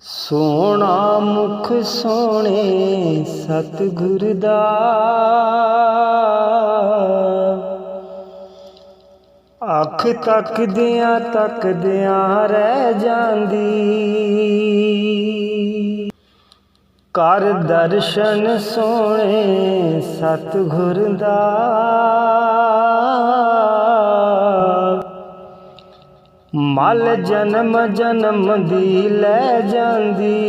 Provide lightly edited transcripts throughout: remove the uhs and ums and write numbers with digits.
सोहना मुख सोहणे सतगुर दा, अख तकदियां तकदियां रह जांदी। कर दर्शन सोहणे सतगुर दा, मल जन्म जन्म दी लै जांदी।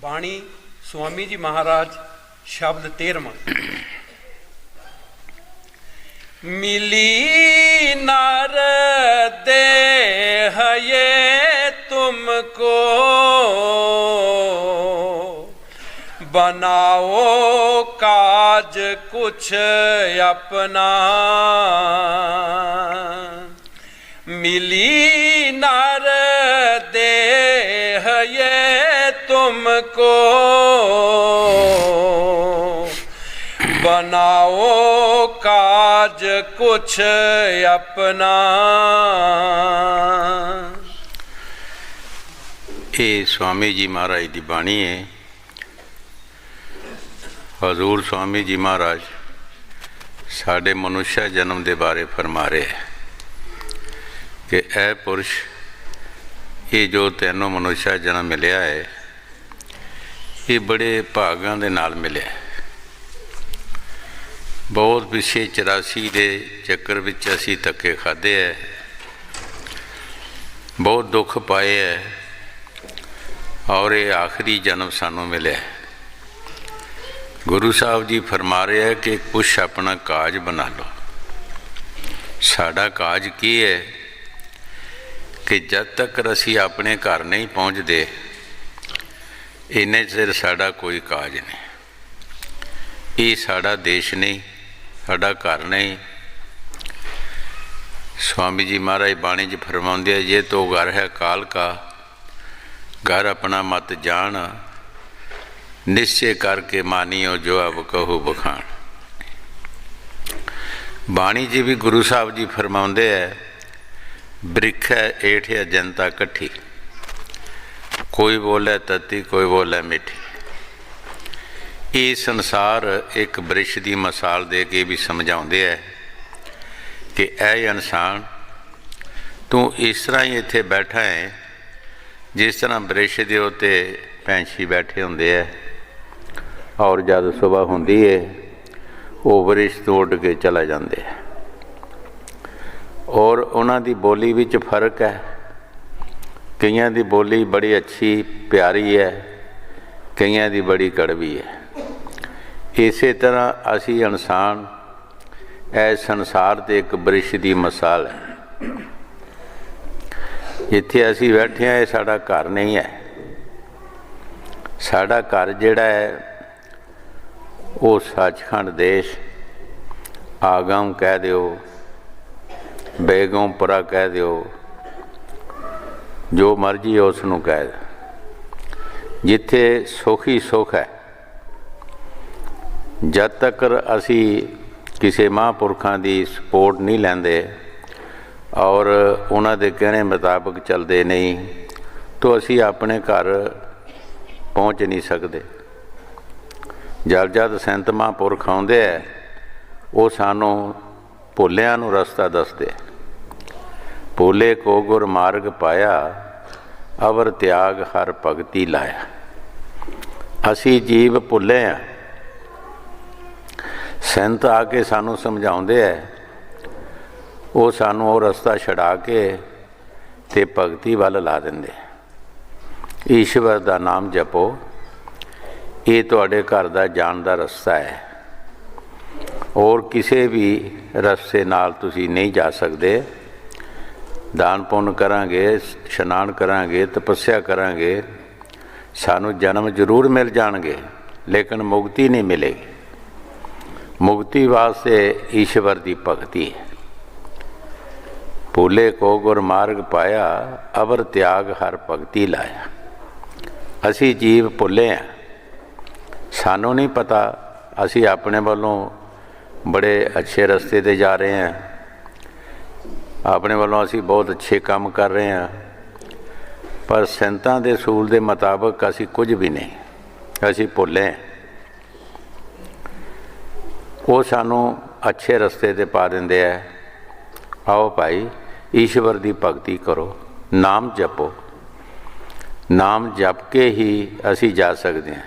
बाणी स्वामी जी महाराज शब्द 13वां। मिली नर देह ये तुमको, बनाओ काज कुछ अपना। मिली नर देह ये तुमको, बनाओ काज कुछ अपना। ये स्वामी जी महाराज की बाणी है। हजूर स्वामी जी महाराज साढ़े मनुष्य जन्म के बारे फरमा रहे हैं कि ऐ पुरुष, ये जो तैनों मनुष्य जन्म मिलया है, ये बड़े भागां दे नाल मिलिया। बहुत पिछे 84 के चक्कर विच असी धक्के खाधे है, बहुत दुख पाए है, और ये आखिरी जन्म सानू मिले। गुरु साहब जी फरमा रहे हैं कि कुछ अपना काज बना लो। साडा काज की है कि जब तक असी अपने घर नहीं पहुँचते, इन्ने चिर साडा कोई काज नहीं। ये साडा देश नहीं, साडा घर नहीं। स्वामी जी महाराज बाणी च फरमाते हैं, ये तो घर है काल का, घर अपना मत जान, निश्चय करके मानियो जो अब कहो बखान। बाणी जी भी गुरु साहब जी फरमाते हैं, बृख है एठ है जनता कट्ठी, कोई बोले तती कोई बोले मिठी। ये संसार एक वृक्ष की मिसाल दे के भी समझाते हैं कि ऐ इंसान, तू इस तरह ही इत्थे बैठा है जिस तरह वृक्ष के उत्ते पैंछी बैठे होंदे है, और जब सुबह होंदी है वो वृक्ष तो उड़ के चला जाते हैं। और उन्हां दी बोली विच फर्क है। कईयां दी बोली बड़ी अच्छी प्यारी है, कईयां दी बड़ी कड़वी है। इस तरह असी इंसान ऐ संसार ते एक वृक्ष की मिसाल है। जिथे असी बैठे हैं, साडा घर नहीं है। साडा घर जिहड़ा है वो सचखंड देश, आगम कह दिओ, बेगमपुरा कह दिओ, जो मर्जी उसनूं कह दो, जिथे सुख ही सुख है। जब तक असी किसी महापुरखों की सपोर्ट नहीं लेंदे और उन्हां दे कहने मुताबिक चलते नहीं, तो असी अपने घर पहुँच नहीं सकते। जब जब संत महापुरख आउंदे है, वो सानू भुलियां नूं रस्ता दसदे। भूले को गुर मार्ग पाया, अवर त्याग हर भगती लाया। असी जीव भुले हैं। संत आके सानू समझाउंदे है, वो सानू वो रस्ता छड़ा के ते भगती वल ला देंदे। ईश्वर का नाम जपो, ये तुहाडे घर दा जाण दा रस्ता है, और किसी भी रस्ते नाल तुसी नहीं जा सकते। दान पुण्य करांगे, इशनान करांगे, तपस्या करांगे, सानू जन्म जरूर मिल जाणगे, लेकिन मुक्ति नहीं मिलेगी। मुक्ति वास्ते ईश्वर की भगती है। ਭੂਲੇ ਕੋ ਗੁਰਮਾਰਗ ਪਾਇਆ, ਅਵਰ ਤਿਆਗ ਹਰ ਭਗਤੀ ਲਾਇਆ। ਅਸੀਂ ਜੀਵ ਭੁੱਲੇ ਹਾਂ, ਸਾਨੂੰ ਨਹੀਂ ਪਤਾ ਅਸੀਂ ਆਪਣੇ ਵੱਲੋਂ ਬੜੇ ਅੱਛੇ ਰਸਤੇ 'ਤੇ ਜਾ ਰਹੇ ਹਾਂ, ਆਪਣੇ ਵੱਲੋਂ ਅਸੀਂ ਬਹੁਤ ਅੱਛੇ ਕੰਮ ਕਰ ਰਹੇ ਹਾਂ, ਪਰ ਸੰਤਾਂ ਦੇ ਅਸੂਲ ਦੇ ਮੁਤਾਬਕ ਅਸੀਂ ਕੁਝ ਵੀ ਨਹੀਂ, ਅਸੀਂ ਭੁੱਲੇ ਹਾਂ। ਉਹ ਸਾਨੂੰ ਅੱਛੇ ਰਸਤੇ 'ਤੇ ਪਾ ਦਿੰਦੇ ਹੈ। ਆਓ ਭਾਈ ਈਸ਼ਵਰ ਦੀ ਭਗਤੀ ਕਰੋ, ਨਾਮ ਜਪੋ, ਨਾਮ ਜਪ ਕੇ ਹੀ ਅਸੀਂ ਜਾ ਸਕਦੇ ਹਾਂ।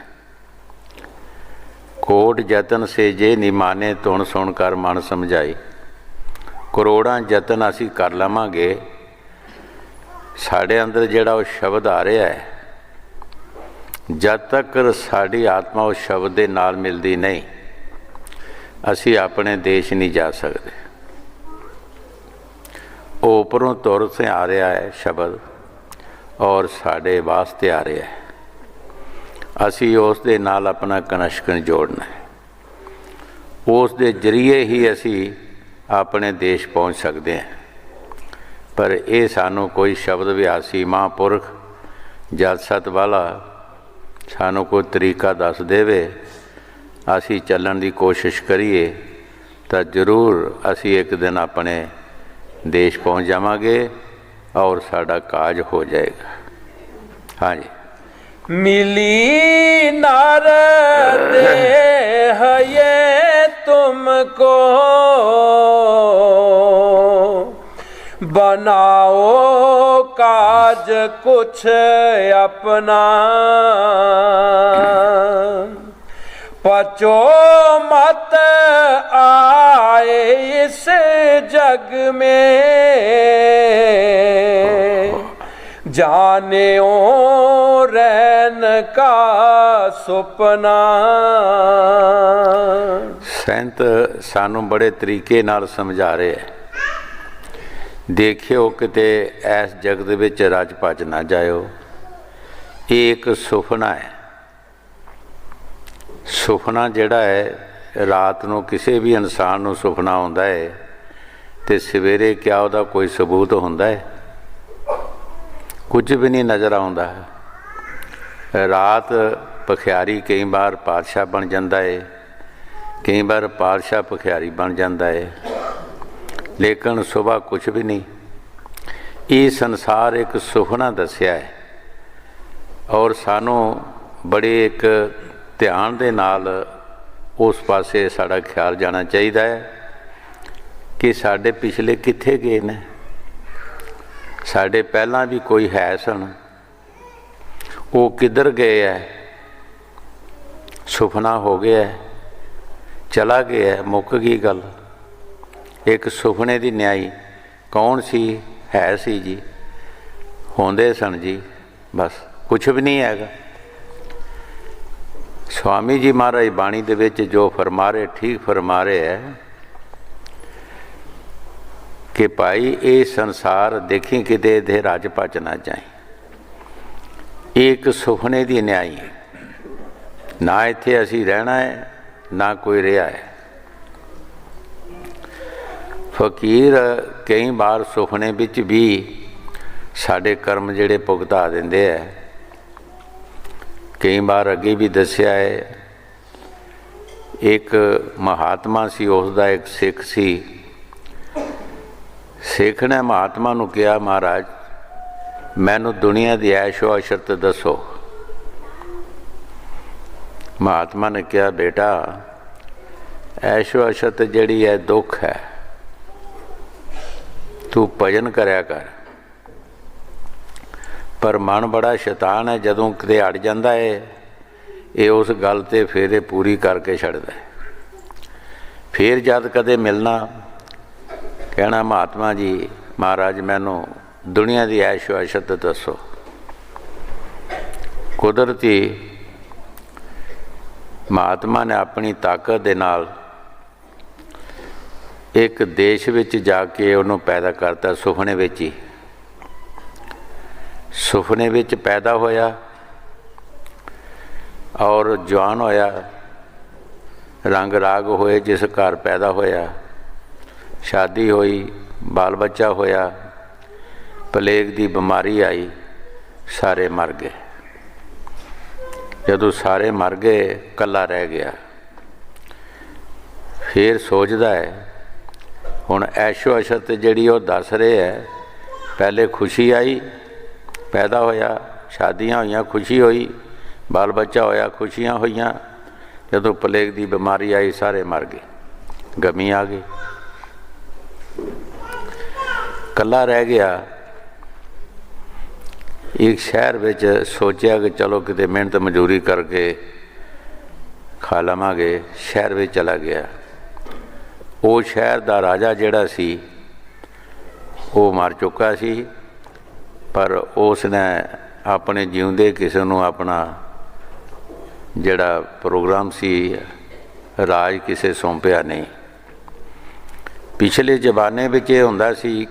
ਕੋਟ ਯਤਨ ਸੇ ਜੇ ਨਿਮਾਨੇ, ਧੁਣ ਸੁਣ ਕਰ ਮਨ ਸਮਝਾਈ। ਕਰੋੜਾਂ ਯਤਨ ਅਸੀਂ ਕਰ ਲਵਾਂਗੇ, ਸਾਡੇ ਅੰਦਰ ਜਿਹੜਾ ਉਹ ਸ਼ਬਦ ਆ ਰਿਹਾ ਹੈ, ਜਦ ਤੱਕ ਸਾਡੀ ਆਤਮਾ ਉਸ ਸ਼ਬਦ ਦੇ ਨਾਲ ਮਿਲਦੀ ਨਹੀਂ, ਅਸੀਂ ਆਪਣੇ ਦੇਸ਼ ਨਹੀਂ ਜਾ ਸਕਦੇ। ਉਹ ਉੱਪਰੋਂ ਤੁਰ ਸੇ ਆ ਰਿਹਾ ਹੈ ਸ਼ਬਦ, ਔਰ ਸਾਡੇ ਵਾਸਤੇ ਆ ਰਿਹਾ ਹੈ। ਅਸੀਂ ਉਸ ਦੇ ਨਾਲ ਆਪਣਾ ਕਨੈਕਸ਼ਨ ਜੋੜਨਾ ਹੈ, ਉਸ ਦੇ ਜ਼ਰੀਏ ਹੀ ਅਸੀਂ ਆਪਣੇ ਦੇਸ਼ ਪਹੁੰਚ ਸਕਦੇ ਹਾਂ। ਪਰ ਇਹ ਸਾਨੂੰ ਕੋਈ ਸ਼ਬਦ ਵਿਆਸੀ ਮਹਾਂਪੁਰਖ ਜਦ ਸਤ ਵਾਲਾ ਸਾਨੂੰ ਕੋਈ ਤਰੀਕਾ ਦੱਸ ਦੇਵੇ, ਅਸੀਂ ਚੱਲਣ ਦੀ ਕੋਸ਼ਿਸ਼ ਕਰੀਏ ਤਾਂ ਜ਼ਰੂਰ ਅਸੀਂ ਇੱਕ ਦਿਨ ਆਪਣੇ ਦੇਸ਼ ਪਹੁੰਚ ਜਾਵਾਂਗੇ ਔਰ ਸਾਡਾ ਕਾਜ ਹੋ ਜਾਏਗਾ। ਹਾਂਜੀ। मिली नर देह ये तुमको, बनाओ काज कुछ अपना, पचो मत आए इस जग में, जाने ओ रैन का सुपना। संत सानू बड़े तरीके नाल समझा रहे हैं। देखियो किते इस जगत विच रज भज ना जाओ, ये एक सुपना है। सुपना जिहड़ा है रात नूं किसी भी इंसान नूं सुपना आउंदा है ते सवेरे क्या उहदा कोई सबूत हुंदा है? कुछ भी नहीं नज़र आउंदा है। रात पखियारी कई बार पातशाह बन जाता है, कई बार पातशाह पखियारी बन जाता है, लेकिन सुबह कुछ भी नहीं। ये संसार एक सुपना दसिया है और सानू बड़े एक ध्यान दे नाल उस पासे साड़ा ख्याल जाना चाहिए है कि साढ़े पिछले कित्थे गए ने, साढ़े पहला भी कोई है सन, वो किधर गए है? सुपना हो गया है, चला गया है, मुक गई गल। एक सुपने की न्याई कौन सी है सी जी, होंदे सन जी, बस कुछ भी नहीं हैगा। स्वामी जी महाराज बाणी दे विच जो फरमा रहे ठीक फरमा रहे है कि भाई ये संसार देखी किते इहदे रज भज ना जाए। एक सुपने की न्याई है, ना इत्थे असी रहना है ना कोई रहा है। फकीर कई बार सुपने विच भी साढ़े कर्म जिहड़े भुगता देंदे है। कई बार अगे भी दसिया है, एक महात्मा सी, उसका एक सिख सी। सिख ने महात्मा नूं कहा, महाराज मैनू दुनिया की ऐशो अशरत दसो। महात्मा ने कहा, बेटा ऐशो अशरत जिहड़ी है दुख है, तू भजन करया कर। पर मन बड़ा शैतान है, जदों किते अड़ जाता है ये उस गल ते फिर ये पूरी करके छड्डदा है। फिर जद कदे मिलना कहना, महात्मा जी महाराज मैनू दुनिया की ऐशो अशरत दसो। कुदरती महात्मा ने अपनी ताकत दे नाल एक देश विच जाके उन्होंने पैदा करता, सुपने विच ही। सुपने विच पैदा होया और जवान होया, रंग राग होए, जिस घर पैदा होया, शादी हुई, बाल बच्चा होया, प्लेग की बीमारी आई, सारे मर गए। जदों सारे मर गए, कला रह गया। फिर सोचता है हुण ऐशो अशरत जिहड़ी वो दस रहे है, पहले खुशी आई, पैदा होया, शादियां होईयां, खुशी हुई, बाल बच्चा होया, खुशियां होईयां। जदों प्लेग की बीमारी आई, सारे मर गए, गमी आ गई, कला रह गया। एक शहर विच सोचा कि चलो किते मेहनत मजूरी करके खा लवांगे, शहर में चला गया। वो शहर का राजा जिहड़ा सी वो मर चुका सी, पर उसने अपने जीउंदे किसी नूं अपना जिहड़ा प्रोग्राम सी राज किसे सौंपिया नहीं। पिछले जमाने विच ये हुंदा सी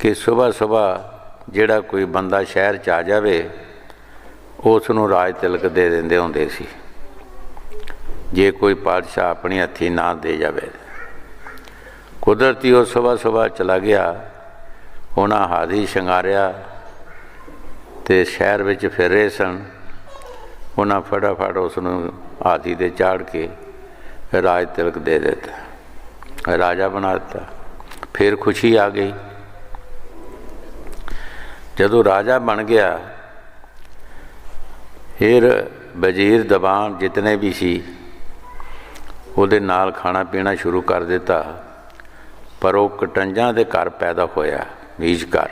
कि सुबह सुबह जिहड़ा कोई बंदा शहर च आ जावे उसनूं राज तिलक दे दिंदे हुंदे सी, जे कोई पातशाह अपनी हथी ना दे जावे। कुदरती वो सुबह सुबह चला गया, उन्हें हाथी शंगारिया ते शहर विच फिर रहे सन। उन्हें फटाफट उसनूं हाथी ते चाड़ के राज तिलक दे दिता, राजा बना दिता। फिर खुशी आ गई। जदों राजा बन गया, फिर वजीर दबान जितने भी सी उहदे नाल खाना पीना शुरू कर दिता। पर वो कटंजां दे घर पैदा होया, नीच घर।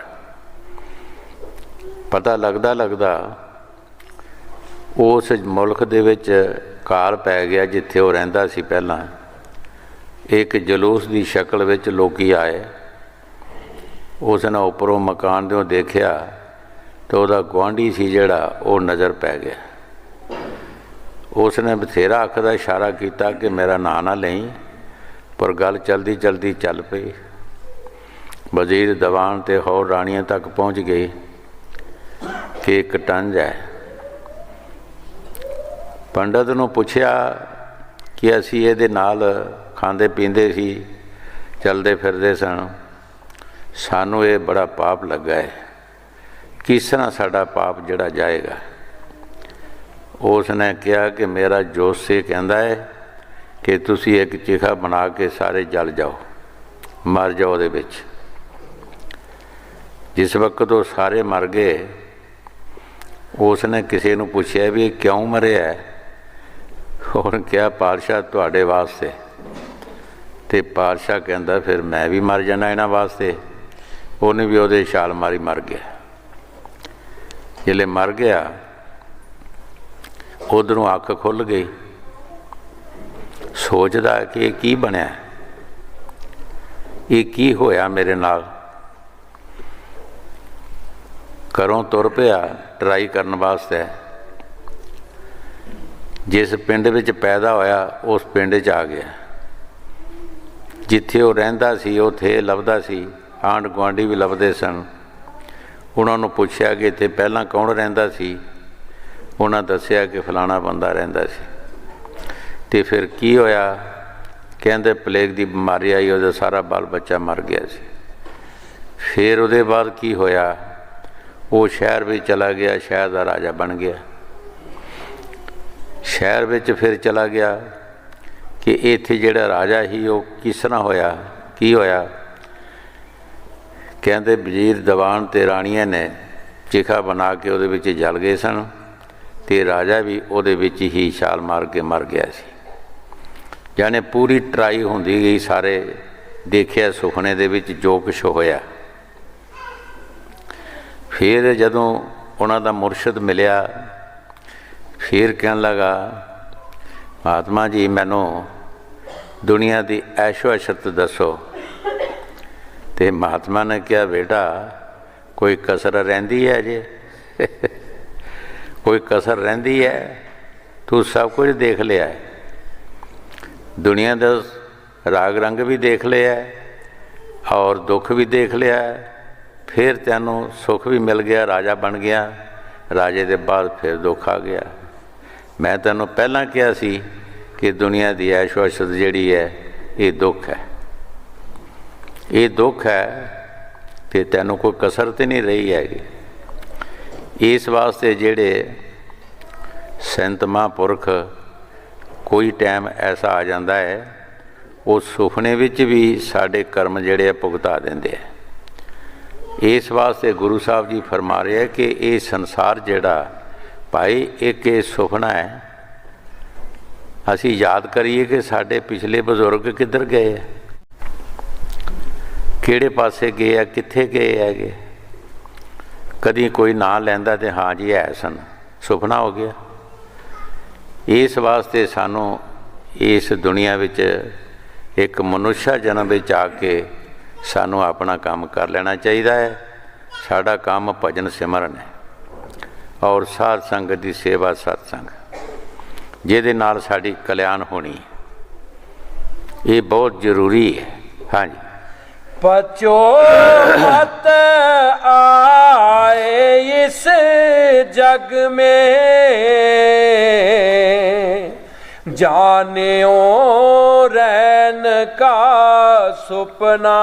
पता लगदा लगदा उस मुल्क दे विच काल पै गया जिथे वो रहिंदा सी पहलां। एक जलूस की शक्ल विच लोकी आए, उसने उपरों मकान दे देखिया तो वह गुआढ़ी सी जिहड़ा वो नज़र पै गया। उसने बथेरा अख का इशारा किया कि मेरा नां ना लई, पर गल चलती चलती चल पई। वजीर दीवान ते होर राणियां तक पहुँच गई कि एक टंज है। पंडित नूं पुछया कि असी इहदे नाल खांदे पींदे सी, चलते फिरदे सन, सानू ये बड़ा पाप लगा है, किस तरह साडा पाप जिहड़ा जाएगा। उसने कहा कि मेरा जोशी कहता है कि तुसी एक चिखा बना के सारे जल जाओ, मर जाओ दे विच। जिस वक्त वो सारे मर गए, उसने किसी नूं पुछया भी क्यों मरे है। और क्या पातशाह तुहाडे वास्ते। ते पातशाह कहता फिर मैं भी मर जाना इन्हां वास्ते। उन्हें भी वो छाल मारी मर गया। जिले मर गया, उधरों अख खुल गई, सोचदा कि ये की बनया, ये की होया मेरे नाल। घरों तुर पिया ट्राई करने वास्ते। जिस पिंड विच पैदा होया उस पिंड च आ गया। जिथे वो रहिंदा सी उत्थे लभदा सी, आंढ गुआढ़ी भी लभदे सन। उन्होंने पुछया कि इत्थे पहलां कौन रहिंदा सी। उन्हें दस्सिया कि फलाना बंदा रहिंदा सी। ते फिर की होया, कहंदे प्लेग की बीमारी आई, उहदा सारा बाल बच्चा मर गया सी। फिर उहदे बाद की होया, वो शहर भी चला गया, शहर का राजा बन गया। शहर विच फिर चला गया कि इत्थे जिहड़ा राजा ही वो किस तरह होया, की होया। कहंदे वजीर दीवान ते राणियां ने चिखा बना के उहदे विच जल गए सन, ते राजा भी उहदे विच ही छाल मार के मर गया सी। जाने पूरी ट्राई हुंदी गई, सारे देखिया सुखने दे विच जो कुछ होया। फिर जदों उन्हां दा मुरशद मिलिया, फिर कहन लगा महात्मा जी मैनू दुनिया की ऐशो अशरत दसो। तो महात्मा ने कहा बेटा कोई कसर रहिंदी है जे कोई कसर रहिंदी है, तू सब कुछ देख लिया है, दुनिया का राग रंग भी देख लिया है और दुख भी देख लिया है। फिर तैनू सुख भी मिल गया, राजा बन गया, राजे के बाद फिर दुख आ गया। मैं तैनू पहलां कहा सी कि दुनिया की ऐशो अशरत जिहड़ी है ये दुख है। ये दुख है तो तैनूं कोई कसर तो नहीं रही हैगी। इस वास्ते जेड़े संत महापुरख कोई टाइम ऐसा आ जाता है वो सुपने विच भी साढ़े कर्म जेड़े भुगता देंदे है। इस वास्ते गुरु साहब जी फरमा रहे हैं कि ये संसार जेड़ा भाई एक ये सुपना है। असी याद करिए कि साढ़े पिछले बजुर्ग किधर गए है, किहड़े पासे गए है, कित्थे गए है। कदी कोई ना लैंदा तो हाँ जी है सन, सुपना हो गया। इस वास्ते सानू इस दुनिया विच एक मनुष्य जन्म विच आके सानू अपना काम कर लेना चाहिए है। साडा काम भजन सिमरन है और साध संगत की सेवा सत्संग, जिहदे नाल साडी कल्याण होनी, ये बहुत जरूरी है। हाँ जी। पचो मत आए इस जग में, जानियो रैन का सुपना।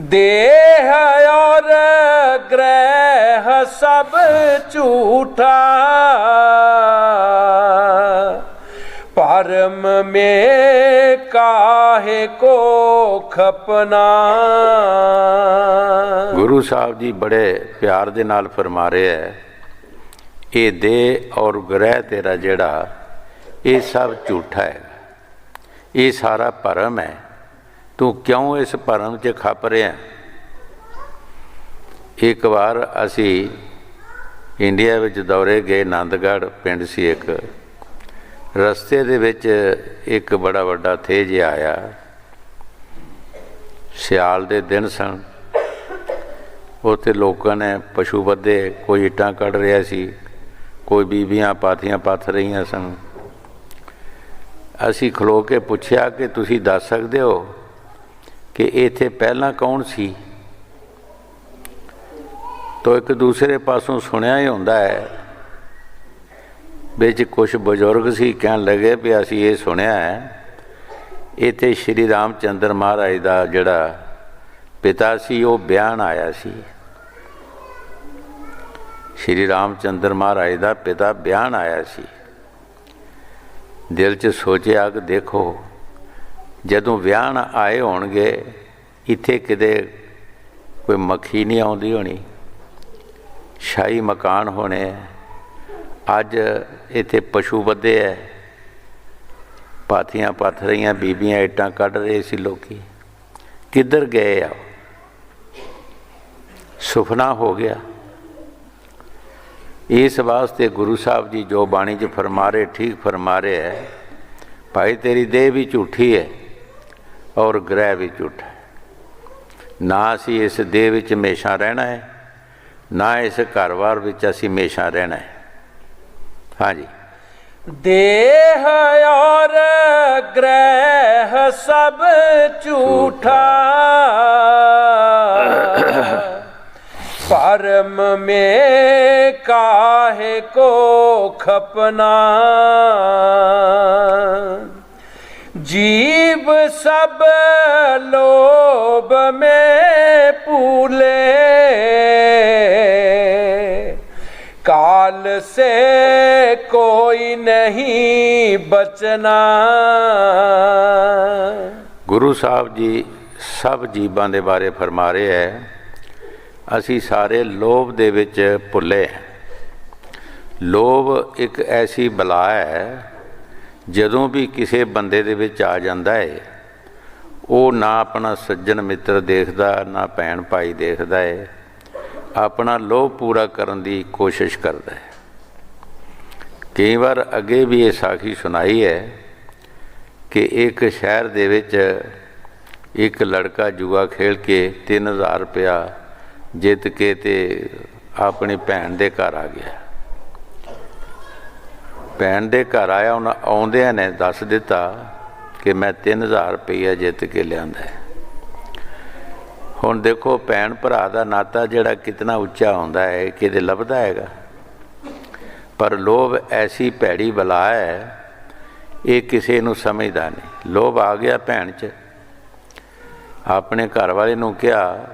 देह और ग्रह सब झूठा, परम में काहे को खपना। गुरु साहब जी बड़े प्यार दे नाल फरमा रहे है, ये देह और ग्रह तेरा जेड़ा ये सब झूठा है, ये सारा भरम है। तू क्यों इस भरम च खप रहे हैं। एक बार असी इंडिया विच दौरे गए, आनंदगढ़ पिंड सी एक, रस्ते दे विच एक बड़ा वड्डा तेज आया। सियाल दे दिन सन, उत्थे लोगों ने पशु बद्धे, कोई इट्टां कढ़ रहा सी, कोई बीबियां पाथियां पथ रही सन। असी खलो के पुछया कि तुसी दस सकदे हो कि इत्थे पहला कौन सी। तो एक दूसरे पासों सुनिया ही होंदा है। बिच कुछ बजुर्ग सी कहन लगे भी असी ये सुनिया है इत्थे श्री रामचंद्र महाराज का जिहड़ा पिता सी वो ब्याहन आया सी। श्री रामचंद्र महाराज का पिता ब्याहन आया सी। दिल च सोचिया कि देखो जदों ब्याहन आए होणगे इत्थे किते कोई मक्खी नहीं आउंदी होनी, शाही मकान होने। अज इत्थे पशु बद्धे है, पाथियां पथ रही, बीबियां इट्टां कढ़ रहे सी। लोकी किधर गए आ। सुपना हो गया। इस वास्ते गुरु साहब जी जो बाणी च फरमा रहे ठीक फरमा रहे है, भाई तेरी देह भी झूठी है और ग्रह भी झूठा है। ना असी इस देह विच हमेशा रहना है, ना इस घर बार विच असी हमेशा रहना है। हाँ जी। देह और ग्रह सब झूठा, परम में काहे को खपना। जीव सब लोभ में फूले, काल से कोई नहीं बचना। गुरु साहब जी सब जीवां दे बारे फरमा रहे है। असी सारे लोभ दे विच भुले हैं। लोभ एक ऐसी बला है, जदों भी किसी बंदे दे विच आ जांदा है, वो ना अपना सज्जन मित्र देखदा, ना भैन भाई देखदा है, अपना लोभ पूरा करन दी कोशिश करदा है। कई बार अगे भी ये साखी सुनाई है कि एक शहर दे विच एक लड़का जुआ खेल के 3000 रुपया जित के ते अपनी भैन दे घर आ गया। भैन दे घर आया, उन्हें आउंदियां ने दस दिता कि मैं 3000 रुपया जित के लियांदा है। हुण देखो भैन भरा दा नाता जिहड़ा कितना उच्चा होंदा है, किते लभदा हैगा। पर लोभ ऐसी भैड़ी बला है, ਇਹ ਕਿਸੇ ਨੂੰ ਸਮਝਦਾ ਨਹੀਂ। ਲੋਭ ਆ ਗਿਆ ਭੈਣ 'ਚ। ਆਪਣੇ ਘਰ ਵਾਲੇ ਨੂੰ ਕਿਹਾ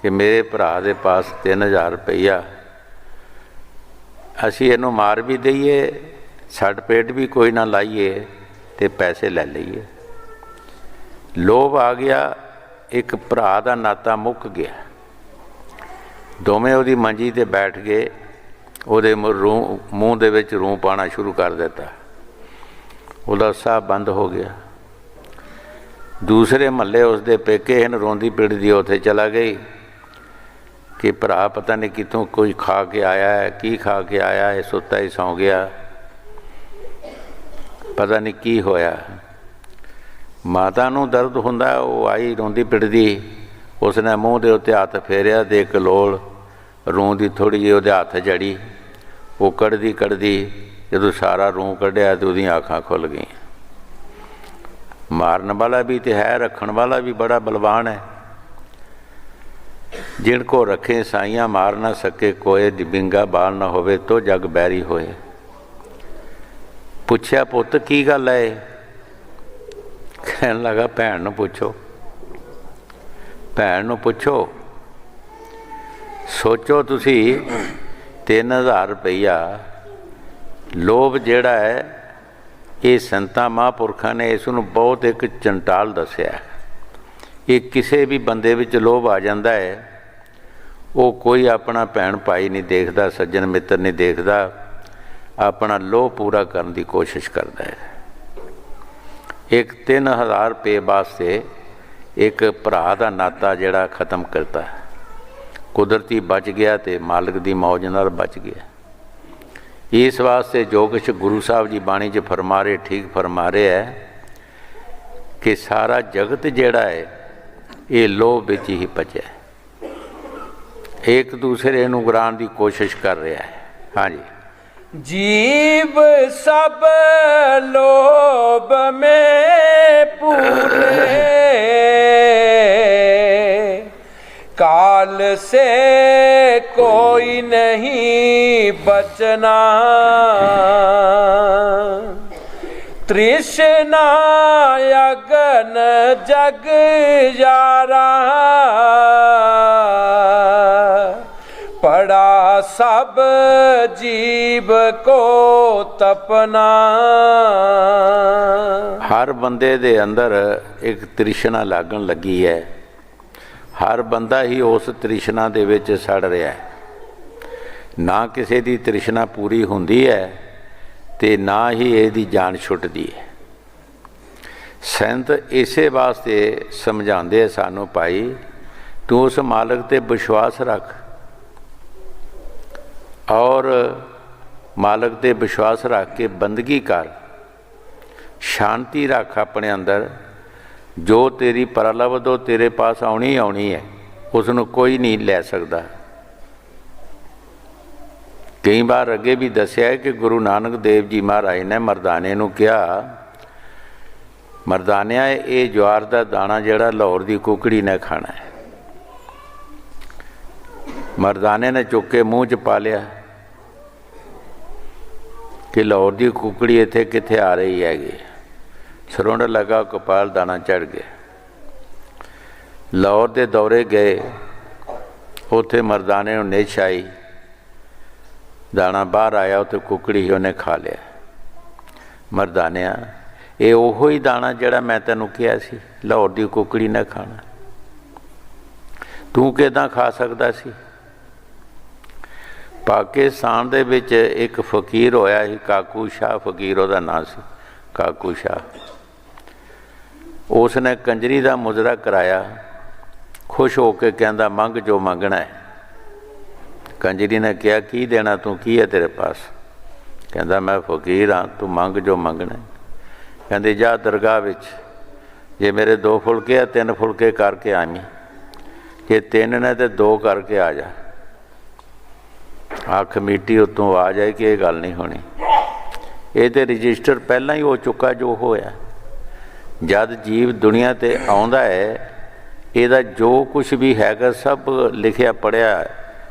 ਕਿ ਮੇਰੇ ਭਰਾ ਦੇ ਪਾਸ 3000 ਰੁਪਈਆ, ਅਸੀਂ ਇਹਨੂੰ ਮਾਰ ਵੀ ਦਈਏ, ਛੱਡ ਪੇਟ ਵੀ ਕੋਈ ਨਾ ਲਾਈਏ ਤੇ ਪੈਸੇ ਲੈ ਲਈਏ। ਲੋਭ ਆ ਗਿਆ, ਇੱਕ ਭਰਾ ਦਾ ਨਾਤਾ ਮੁੱਕ ਗਿਆ। ਦੋਵੇਂ ਉਹਦੀ ਮੰਜੀ 'ਤੇ ਬੈਠ ਗਏ, ਉਹਦੇ ਮੂੰਹ ਦੇ ਵਿੱਚ ਰੂੰ ਪਾਉਣਾ ਸ਼ੁਰੂ ਕਰ ਦਿੱਤਾ, ਉਹਦਾ ਸਾਹ ਬੰਦ ਹੋ ਗਿਆ। ਦੂਸਰੇ ਮਹੱਲੇ ਉਸਦੇ ਪੇਕੇ ਹਨ, ਰੋਂਦੀ ਪਿੜਦੀ ਉੱਥੇ ਚਲਾ ਗਈ ਕਿ ਭਰਾ ਪਤਾ ਨਹੀਂ ਕਿੱਥੋਂ ਕੁਝ ਖਾ ਕੇ ਆਇਆ ਹੈ, ਕੀ ਖਾ ਕੇ ਆਇਆ ਹੈ, ਸੁੱਤਾ ਹੀ ਸੌਂ ਗਿਆ, ਪਤਾ ਨਹੀਂ ਕੀ ਹੋਇਆ। ਮਾਤਾ ਨੂੰ ਦਰਦ ਹੁੰਦਾ, ਉਹ ਆਈ ਰੋਂਦੀ ਪਿੜਦੀ, ਉਸਨੇ ਮੂੰਹ ਦੇ ਉੱਤੇ ਹੱਥ ਫੇਰਿਆ ਤੇ ਇੱਕ ਲੋੜ ਰੂੰ ਦੀ ਥੋੜ੍ਹੀ ਜਿਹੀ ਉਹਦੇ ਹੱਥ ਜੜੀ। ਉਹ ਕੱਢਦੀ ਕੱਢਦੀ ਜਦੋਂ ਸਾਰਾ ਰੂੰ ਕੱਢਿਆ ਤਾਂ ਉਹਦੀਆਂ ਅੱਖਾਂ ਖੁੱਲ੍ਹ ਗਈਆਂ। ਮਾਰਨ ਵਾਲਾ ਵੀ ਤੇ ਹੈ, ਰੱਖਣ ਵਾਲਾ ਵੀ ਬੜਾ ਬਲਵਾਨ ਹੈ। ਜਿਨ ਕੋ ਰੱਖੇ ਸਾਈਆਂ ਮਾਰ ਨਾ ਸਕੇ ਕੋਏ, ਬਿੰਗਾ ਬਾਲ ਨਾ ਹੋਵੇ ਤੋ ਜਗ ਬੈਰੀ ਹੋਏ। ਪੁੱਛਿਆ ਪੁੱਤ ਕੀ ਗੱਲ ਹੈ? ਕਹਿਣ ਲੱਗਾ ਭੈਣ ਨੂੰ ਪੁੱਛੋ, ਭੈਣ ਨੂੰ ਪੁੱਛੋ। ਸੋਚੋ ਤੁਸੀਂ 3000 ਰੁਪਈਆ ਲੋਭ ਜਿਹੜਾ ਹੈ, ਇਹ ਸੰਤਾਂ ਮਹਾਂਪੁਰਖਾਂ ਨੇ ਇਸ ਨੂੰ ਬਹੁਤ ਇੱਕ ਚੰਟਾਲ ਦੱਸਿਆ। ਇਹ ਕਿਸੇ ਵੀ ਬੰਦੇ ਵਿੱਚ ਲੋਭ ਆ ਜਾਂਦਾ ਹੈ, ਉਹ ਕੋਈ ਆਪਣਾ ਭੈਣ ਭਾਈ ਨਹੀਂ ਦੇਖਦਾ, ਸੱਜਣ ਮਿੱਤਰ ਨਹੀਂ ਦੇਖਦਾ, ਆਪਣਾ ਲੋਭ ਪੂਰਾ ਕਰਨ ਦੀ ਕੋਸ਼ਿਸ਼ ਕਰਦਾ ਹੈ। ਇੱਕ 3000 ਰੁਪਏ ਵਾਸਤੇ ਇੱਕ ਭਰਾ ਦਾ ਨਾਤਾ ਜਿਹੜਾ ਖ਼ਤਮ ਕਰਤਾ, ਕੁਦਰਤੀ ਬਚ ਗਿਆ ਤੇ ਮਾਲਕ ਦੀ ਮੌਜ ਨਾਲ ਬਚ ਗਿਆ। ਇਸ ਵਾਸਤੇ ਜੋ ਕੁਛ ਗੁਰੂ ਸਾਹਿਬ ਜੀ ਬਾਣੀ 'ਚ ਫਰਮਾ ਰਹੇ, ਠੀਕ ਫਰਮਾ ਰਹੇ ਹੈ ਕਿ ਸਾਰਾ ਜਗਤ ਜਿਹੜਾ ਹੈ ਇਹ ਲੋਭ ਵਿੱਚ ਹੀ ਪਚਿਆ, ਇੱਕ ਦੂਸਰੇ ਨੂੰ ਗਿਰਾਉਣ ਦੀ ਕੋਸ਼ਿਸ਼ ਕਰ ਰਿਹਾ ਹੈ। ਹਾਂਜੀ। जीव सब लोभ में पूरे, काल से कोई नहीं बचना। तृष्णा अगन जग जारा, पड़ा सब जीव को तपना। हर बंदे दे अंदर एक तृष्णा लागन लगी है, हर बंदा ही उस तृष्णा दे विच सड़ रहा है। ना किसी दी तृष्णा पूरी हुंदी है ते ना ही इहदी जान छुटदी है। संत इसे वास्ते समझाते सानू, भाई तू उस मालक ते विश्वास रख और मालक ते विश्वास रख के बंदगी कर, शांति रख अपने अंदर। जो तेरी प्रलब्ध हो तेरे पास आनी आनी है, उसनू कोई नहीं लै सकता। कई बार अगे भी दसिया है कि गुरु नानक देव जी महाराज ने मरदाने नू कहा, मरदानिया ये ज्वार का दाना जिहड़ा लाहौर की कुकड़ी ने खाना है। मरदाने ने चुक के मूँह च पा लिया कि लाहौर की कुकड़ी इत्थे कित्थे आ रही हैगी। सरुंड लगा, कपाल दाना चढ़ गया। लाहौर के दौरे गए, उत्थे मरदाने नूं निछ आई, दाना बाहर आया, उत्थे कुकड़ी ही उन्हें खा लिया। मरदानिया ये ओहो ही दाना जिहड़ा मैं तैनूं कहा सी लाहौर की कुकड़ी ने खाना, तू किदां खा सकदा सी? पाकिस्तान दे विच एक फकीर होया ही, काकू शाह फकीर उहदा नाम सी, काकू शाह। उसने कंजरी का मुजरा कराया, खुश हो के कहंदा मंग जो मंगना है। कंजरी ने कहा की देना तू, की है तेरे पास? कहंदा मैं फकीर हाँ, तू मंग जो मंगना है। कहंदे जा दरगाह विच, जे मेरे 2 फुलके है 3 फुलके करके आवी, जे 3 ने तो 2 करके आ जा। अख मीटी उत्तों आ जाए कि यह गल नहीं होनी। ये तो रजिस्टर पहला ही हो चुका जो होया। जद जीव दुनिया ते आउंदा है, इहदा जो कुछ भी हैगा सब लिखिया पढ़िया,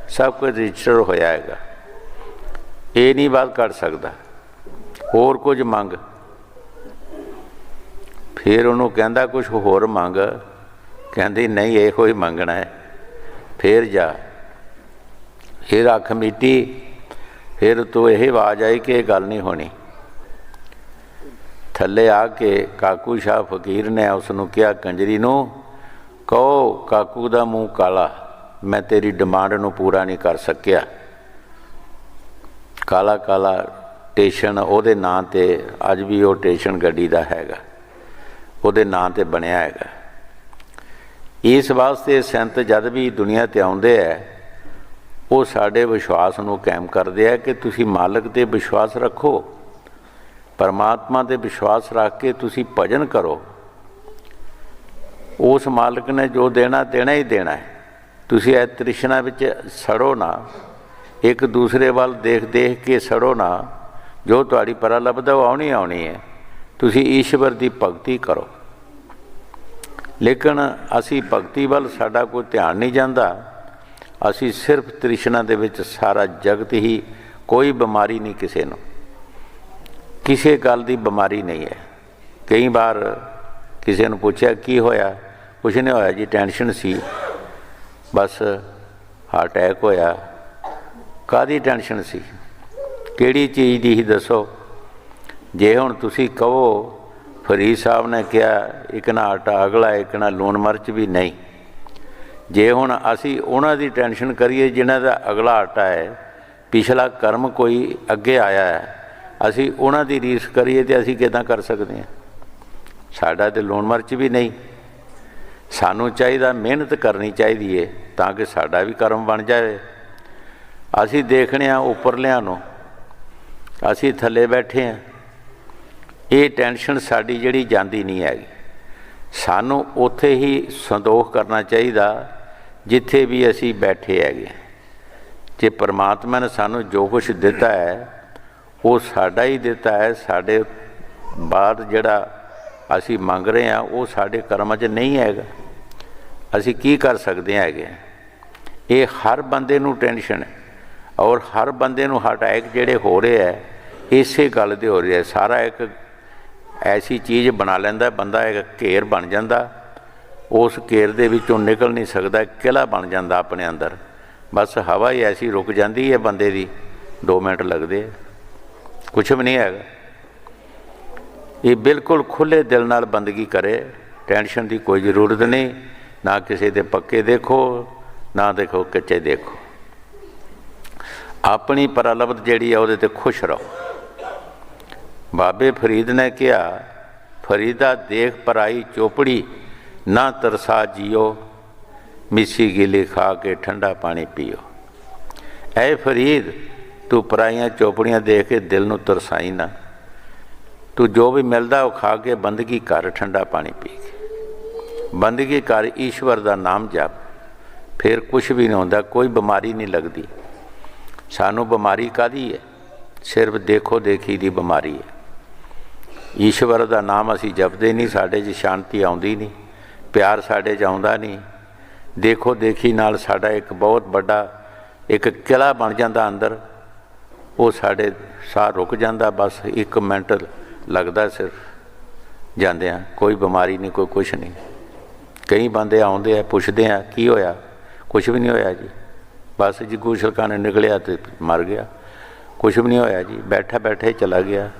सब कुछ रजिस्टर होया हैगा। ये नहीं बात कर सकता। होर कुछ मंग, फिर उन्होंने कहता कुछ होर मंग, कहती नहीं इहो ही मंगना है। फिर जा, फिर अख मीटी, फिर तो यही आवाज़ आई कि गल नहीं होनी। थले आके काकू शाह फकीर ने उसनों कहा, कंजरी नूं कहो काकू दा मूँह काला, मैं तेरी डिमांड नूं पूरा नहीं कर सकिया। काला काला स्टेशन उहदे नां ते अज भी वो स्टेशन गड्डी दा हैगा, उहदे नां ते बनिया हैगा। इस वास्ते संत जद भी दुनिया ते आउंदे है वो साडे विश्वास नूं कायम करदे है कि तुसीं मालक ते विश्वास रखो, परमात्मा ते विश्वास रख के तुसीं भजन करो। उस मालक ने जो देना देना ही देना है। तुसीं इह तृष्णा विच सड़ो ना, एक दूसरे वाल देख देख के सड़ो ना। जो तुहाडी परलब्ध वो आउणी आउणी है। तुसीं ईश्वर की भगती करो। लेकिन असी भगती वाल साडा कोई ध्यान नहीं जाता। असी सिर्फ तृष्णा दे विच सारा जगत ही, कोई बीमारी नहीं किसी नूं, किसी गल की बीमारी नहीं है। कई बार किसी ने पूछा की होया, कुछ नहीं होया जी, टेंशन सी, बस हार्ट अटैक होया। कादी टेंशन सी, किहड़ी चीज़ दी ही दसो। जे हुण तुसीं कहो फरीद साहब ने कहा एक ना आटा अगला, एक ना लूण मिर्च भी नहीं। जे हुण असी उन्हां दी टेंशन करिए जिन्हां दा अगला आटा है, पिछला कर्म कोई अगे आया है, असी उन्हां दी रीस करिए तो असी किदां कर सकते हैं। साडा ते लूण मिर्च भी नहीं। सानू चाहिए मेहनत करनी चाहिए ताकि साडा भी कर्म बन जाए। असी देखने उपरलियां नूं, असी थले बैठे हैं, ये टेंशन साडी जिहड़ी जांदी नहीं हैगी। सानू उत्थे ही संतोख करना चाहिए जिथे भी असी बैठे हैगे। जे परमात्मा ने सानू जो कुछ दिता है वो साडा ही दिता है। साडे बाद जिहड़ा असी मंग रहे हैं वो साडे कर्मां 'च नहीं हैगा। असी की कर सकते हैगे। ये हर बंदे नूं टेंशन है और हर बंदे नूं हार्ट अटैक जिहड़े हो रहे है इसे गल दे हो रहे है। सारा एक ऐसी चीज़ बना लैंदा बंदा, एक घेर बन जाता, उस घेर दे विचों निकल नहीं सकता, किला बन जाता अपने अंदर। बस हवा ही ऐसी रुक जाती है बंदे दी, 2 मिनट लगते, कुछ भी नहीं हैगा। ये बिल्कुल खुले दिल नाल बंदगी करे, टेंशन की कोई ज़रूरत नहीं। ना किसी दे पक्के देखो, ना देखो कच्चे देखो। अपनी परलब्ध जिहड़ी है उहदे ते खुश रहो। बाबे फरीद ने कहा, फरीदा देख पराई चोपड़ी, ना तरसा जियो, मिसी गिली खा के ठंडा पानी पियो। ऐ फरीद तू पराइयां चोपड़ियां देख के दिल नूं तरसाई ना। तू जो भी मिलता वो खा के बंदगी कर, ठंडा पानी पी के बंदगी कर, ईश्वर का नाम जप, फिर कुछ भी नहीं होता, कोई बीमारी नहीं लगती। सानू बीमारी कादी है? सिर्फ देखो देखी दी बीमारी है। ईश्वर का नाम असी जपते नहीं, साढ़े 'च शांति आउंदी नहीं, प्यार साढ़े 'च आउंदा नहीं। देखो देखी नाल साड़ा एक बहुत बड़ा एक किला बन जाता अंदर, वो साढ़े साह रुक जाता, बस 1 मिनट लगता सिर्फ जाते हैं। कोई बीमारी नहीं, कोई कुछ नहीं। कई बंदे आउंदे हैं, पुछते हैं की होया, कुछ भी नहीं होया जी, बस जी गुलछलका ने निकलिया तो मर गया, कुछ भी नहीं होया जी, बैठा बैठा ही चला गया।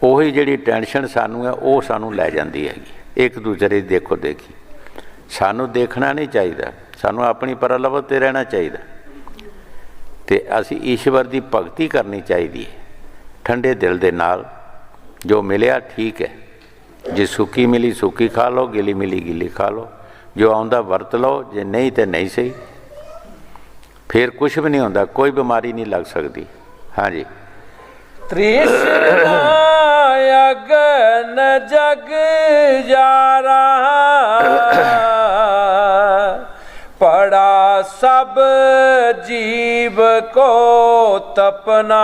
ਉਹੀ ਜਿਹੜੀ ਟੈਨਸ਼ਨ ਸਾਨੂੰ ਹੈ ਉਹ ਸਾਨੂੰ ਲੈ ਜਾਂਦੀ ਹੈਗੀ ਇੱਕ ਦੂਜੇ ਦੀ ਦੇਖੋ ਦੇਖੀ। ਸਾਨੂੰ ਦੇਖਣਾ ਨਹੀਂ ਚਾਹੀਦਾ, ਸਾਨੂੰ ਆਪਣੀ ਪਰਲਵ ਤੇ ਰਹਿਣਾ ਚਾਹੀਦਾ ਤੇ ਅਸੀਂ ਈਸ਼ਵਰ ਦੀ ਭਗਤੀ ਕਰਨੀ ਚਾਹੀਦੀ ਹੈ ਠੰਡੇ ਦਿਲ ਦੇ ਨਾਲ। ਜੋ ਮਿਲਿਆ ਠੀਕ ਹੈ, ਜੇ ਸੁੱਕੀ ਮਿਲੀ ਸੁੱਕੀ ਖਾ ਲਓ, ਗਿੱਲੀ ਮਿਲੀ ਗਿੱਲੀ ਖਾ ਲਓ, ਜੋ ਆਉਂਦਾ ਵਰਤ ਲਓ, ਜੇ ਨਹੀਂ ਤੇ ਨਹੀਂ ਸਹੀ। फिर कुछ भी नहीं होता, कोई बीमारी नहीं लग सकती। हाँ जी। तृष्णा अगन जग जारा, पड़ा सब जीव को तपना,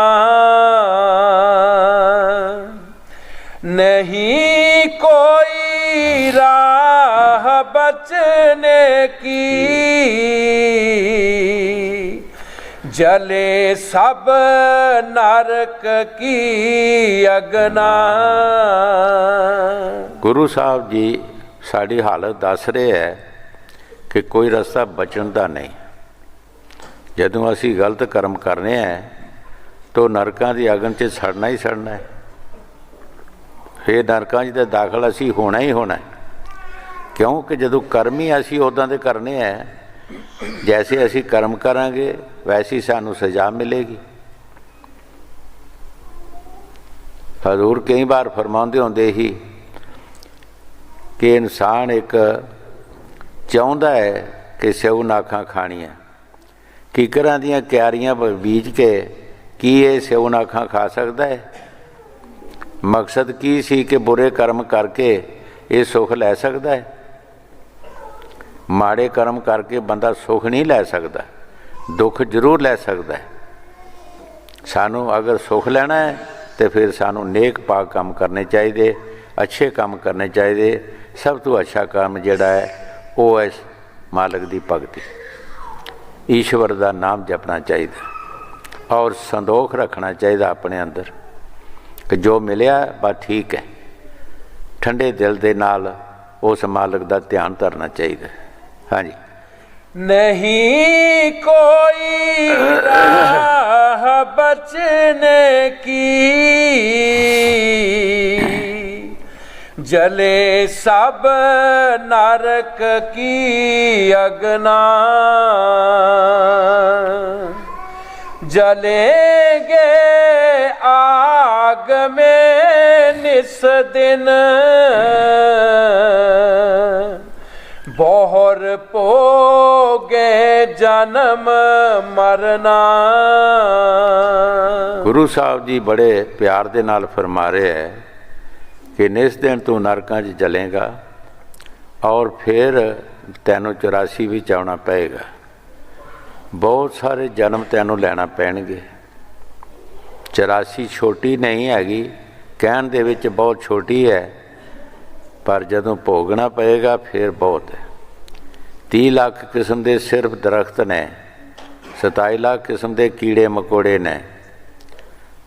नहीं कोई राह बचने की, जले सब नरक की अगना। गुरु साहब जी साड़ी हालत दस रहे है कि कोई रस्ता बचन का नहीं। जदों असी गलत कर्म करने हैं तो नरकां की अगन च सड़ना ही सड़ना है। फिर नरकां च दाखल असी होना ही होना है, क्योंकि जदों कर्म ही असी उदां दे करने हैं, जैसे असी कर्म करांगे वैसी सानू सज़ा मिलेगी। हजूर कई बार फरमाउंदे होंदे ही कि इंसान एक चाहुंदा है कि स्यऊ नाखां खाणियां, कीकरां दियां क्यारियां बीज के की ये स्यऊ नाखां खा सकता है? मकसद की सी कि बुरे कर्म करके ये सुख लै सकता है? माड़े कर्म करके बंदा सुख नहीं लै सकता, दुख जरूर लै सकता है। सानू अगर सुख लेना है तो फिर सानू नेक पाक काम करने चाहिए, अच्छे काम करने चाहिए। सब तो अच्छा काम जिहड़ा है वो है मालिक की भगती, ईश्वर का नाम जपना चाहिए और संदोख रखना चाहिए अपने अंदर कि जो मिलिया बस ठीक है। ठंडे दिल के नाल उस मालिक का ध्यान धरना चाहिए। हाँ जी। नहीं कोई राह बचने की, जले सब नरक की अगना, जलेंगे आग में निस दिन, बहुर पोगे जन्म मरना। गुरु साहब जी बड़े प्यार दे नाल फरमा रहे है कि निस दिन तू नरकां च जलेगा और फिर तैनू 84 भी आउणा पेगा। बहुत सारे जन्म तैनू लैना पैणगे। 84 छोटी नहीं हैगी, कहण दे विच बहुत छोटी है, पर जदों भोगना पएगा फिर बहुत है। 30 लाख किस्म के सिर्फ दरख्त ने, 27 लाख किस्म के कीड़े मकोड़े ने,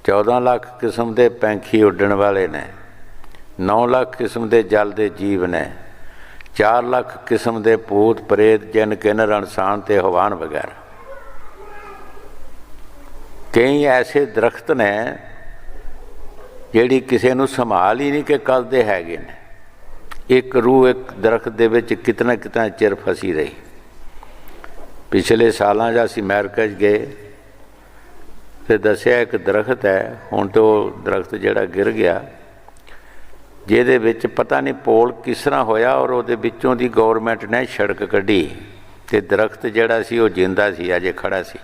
14 लाख किस्म के पैंखी उड्डण वाले ने, 9 लाख किस्म के जल के जीव ने, 4 लाख किस्म के भूत प्रेत जिन किन्नर इंसान ते हवान वगैरह। कई ऐसे दरख्त ने जिहड़ी किसी नूं संभाल ही नहीं कि कल दे हैगे ने। एक रूह एक दरख्त दे विच कितना कितना चिर फसी रही। पिछले सालां असीं अमेरिका गए तो दसिया एक दरख्त है, हुण तो दरख्त जिहड़ा गिर गया, जिहदे विच पता नहीं पोल किस तरह होया और उहदे विचों दी गौरमेंट ने सड़क कढ़ी ते दरख्त जिहड़ा सी वो जिंदा सी, अजे खड़ा सी।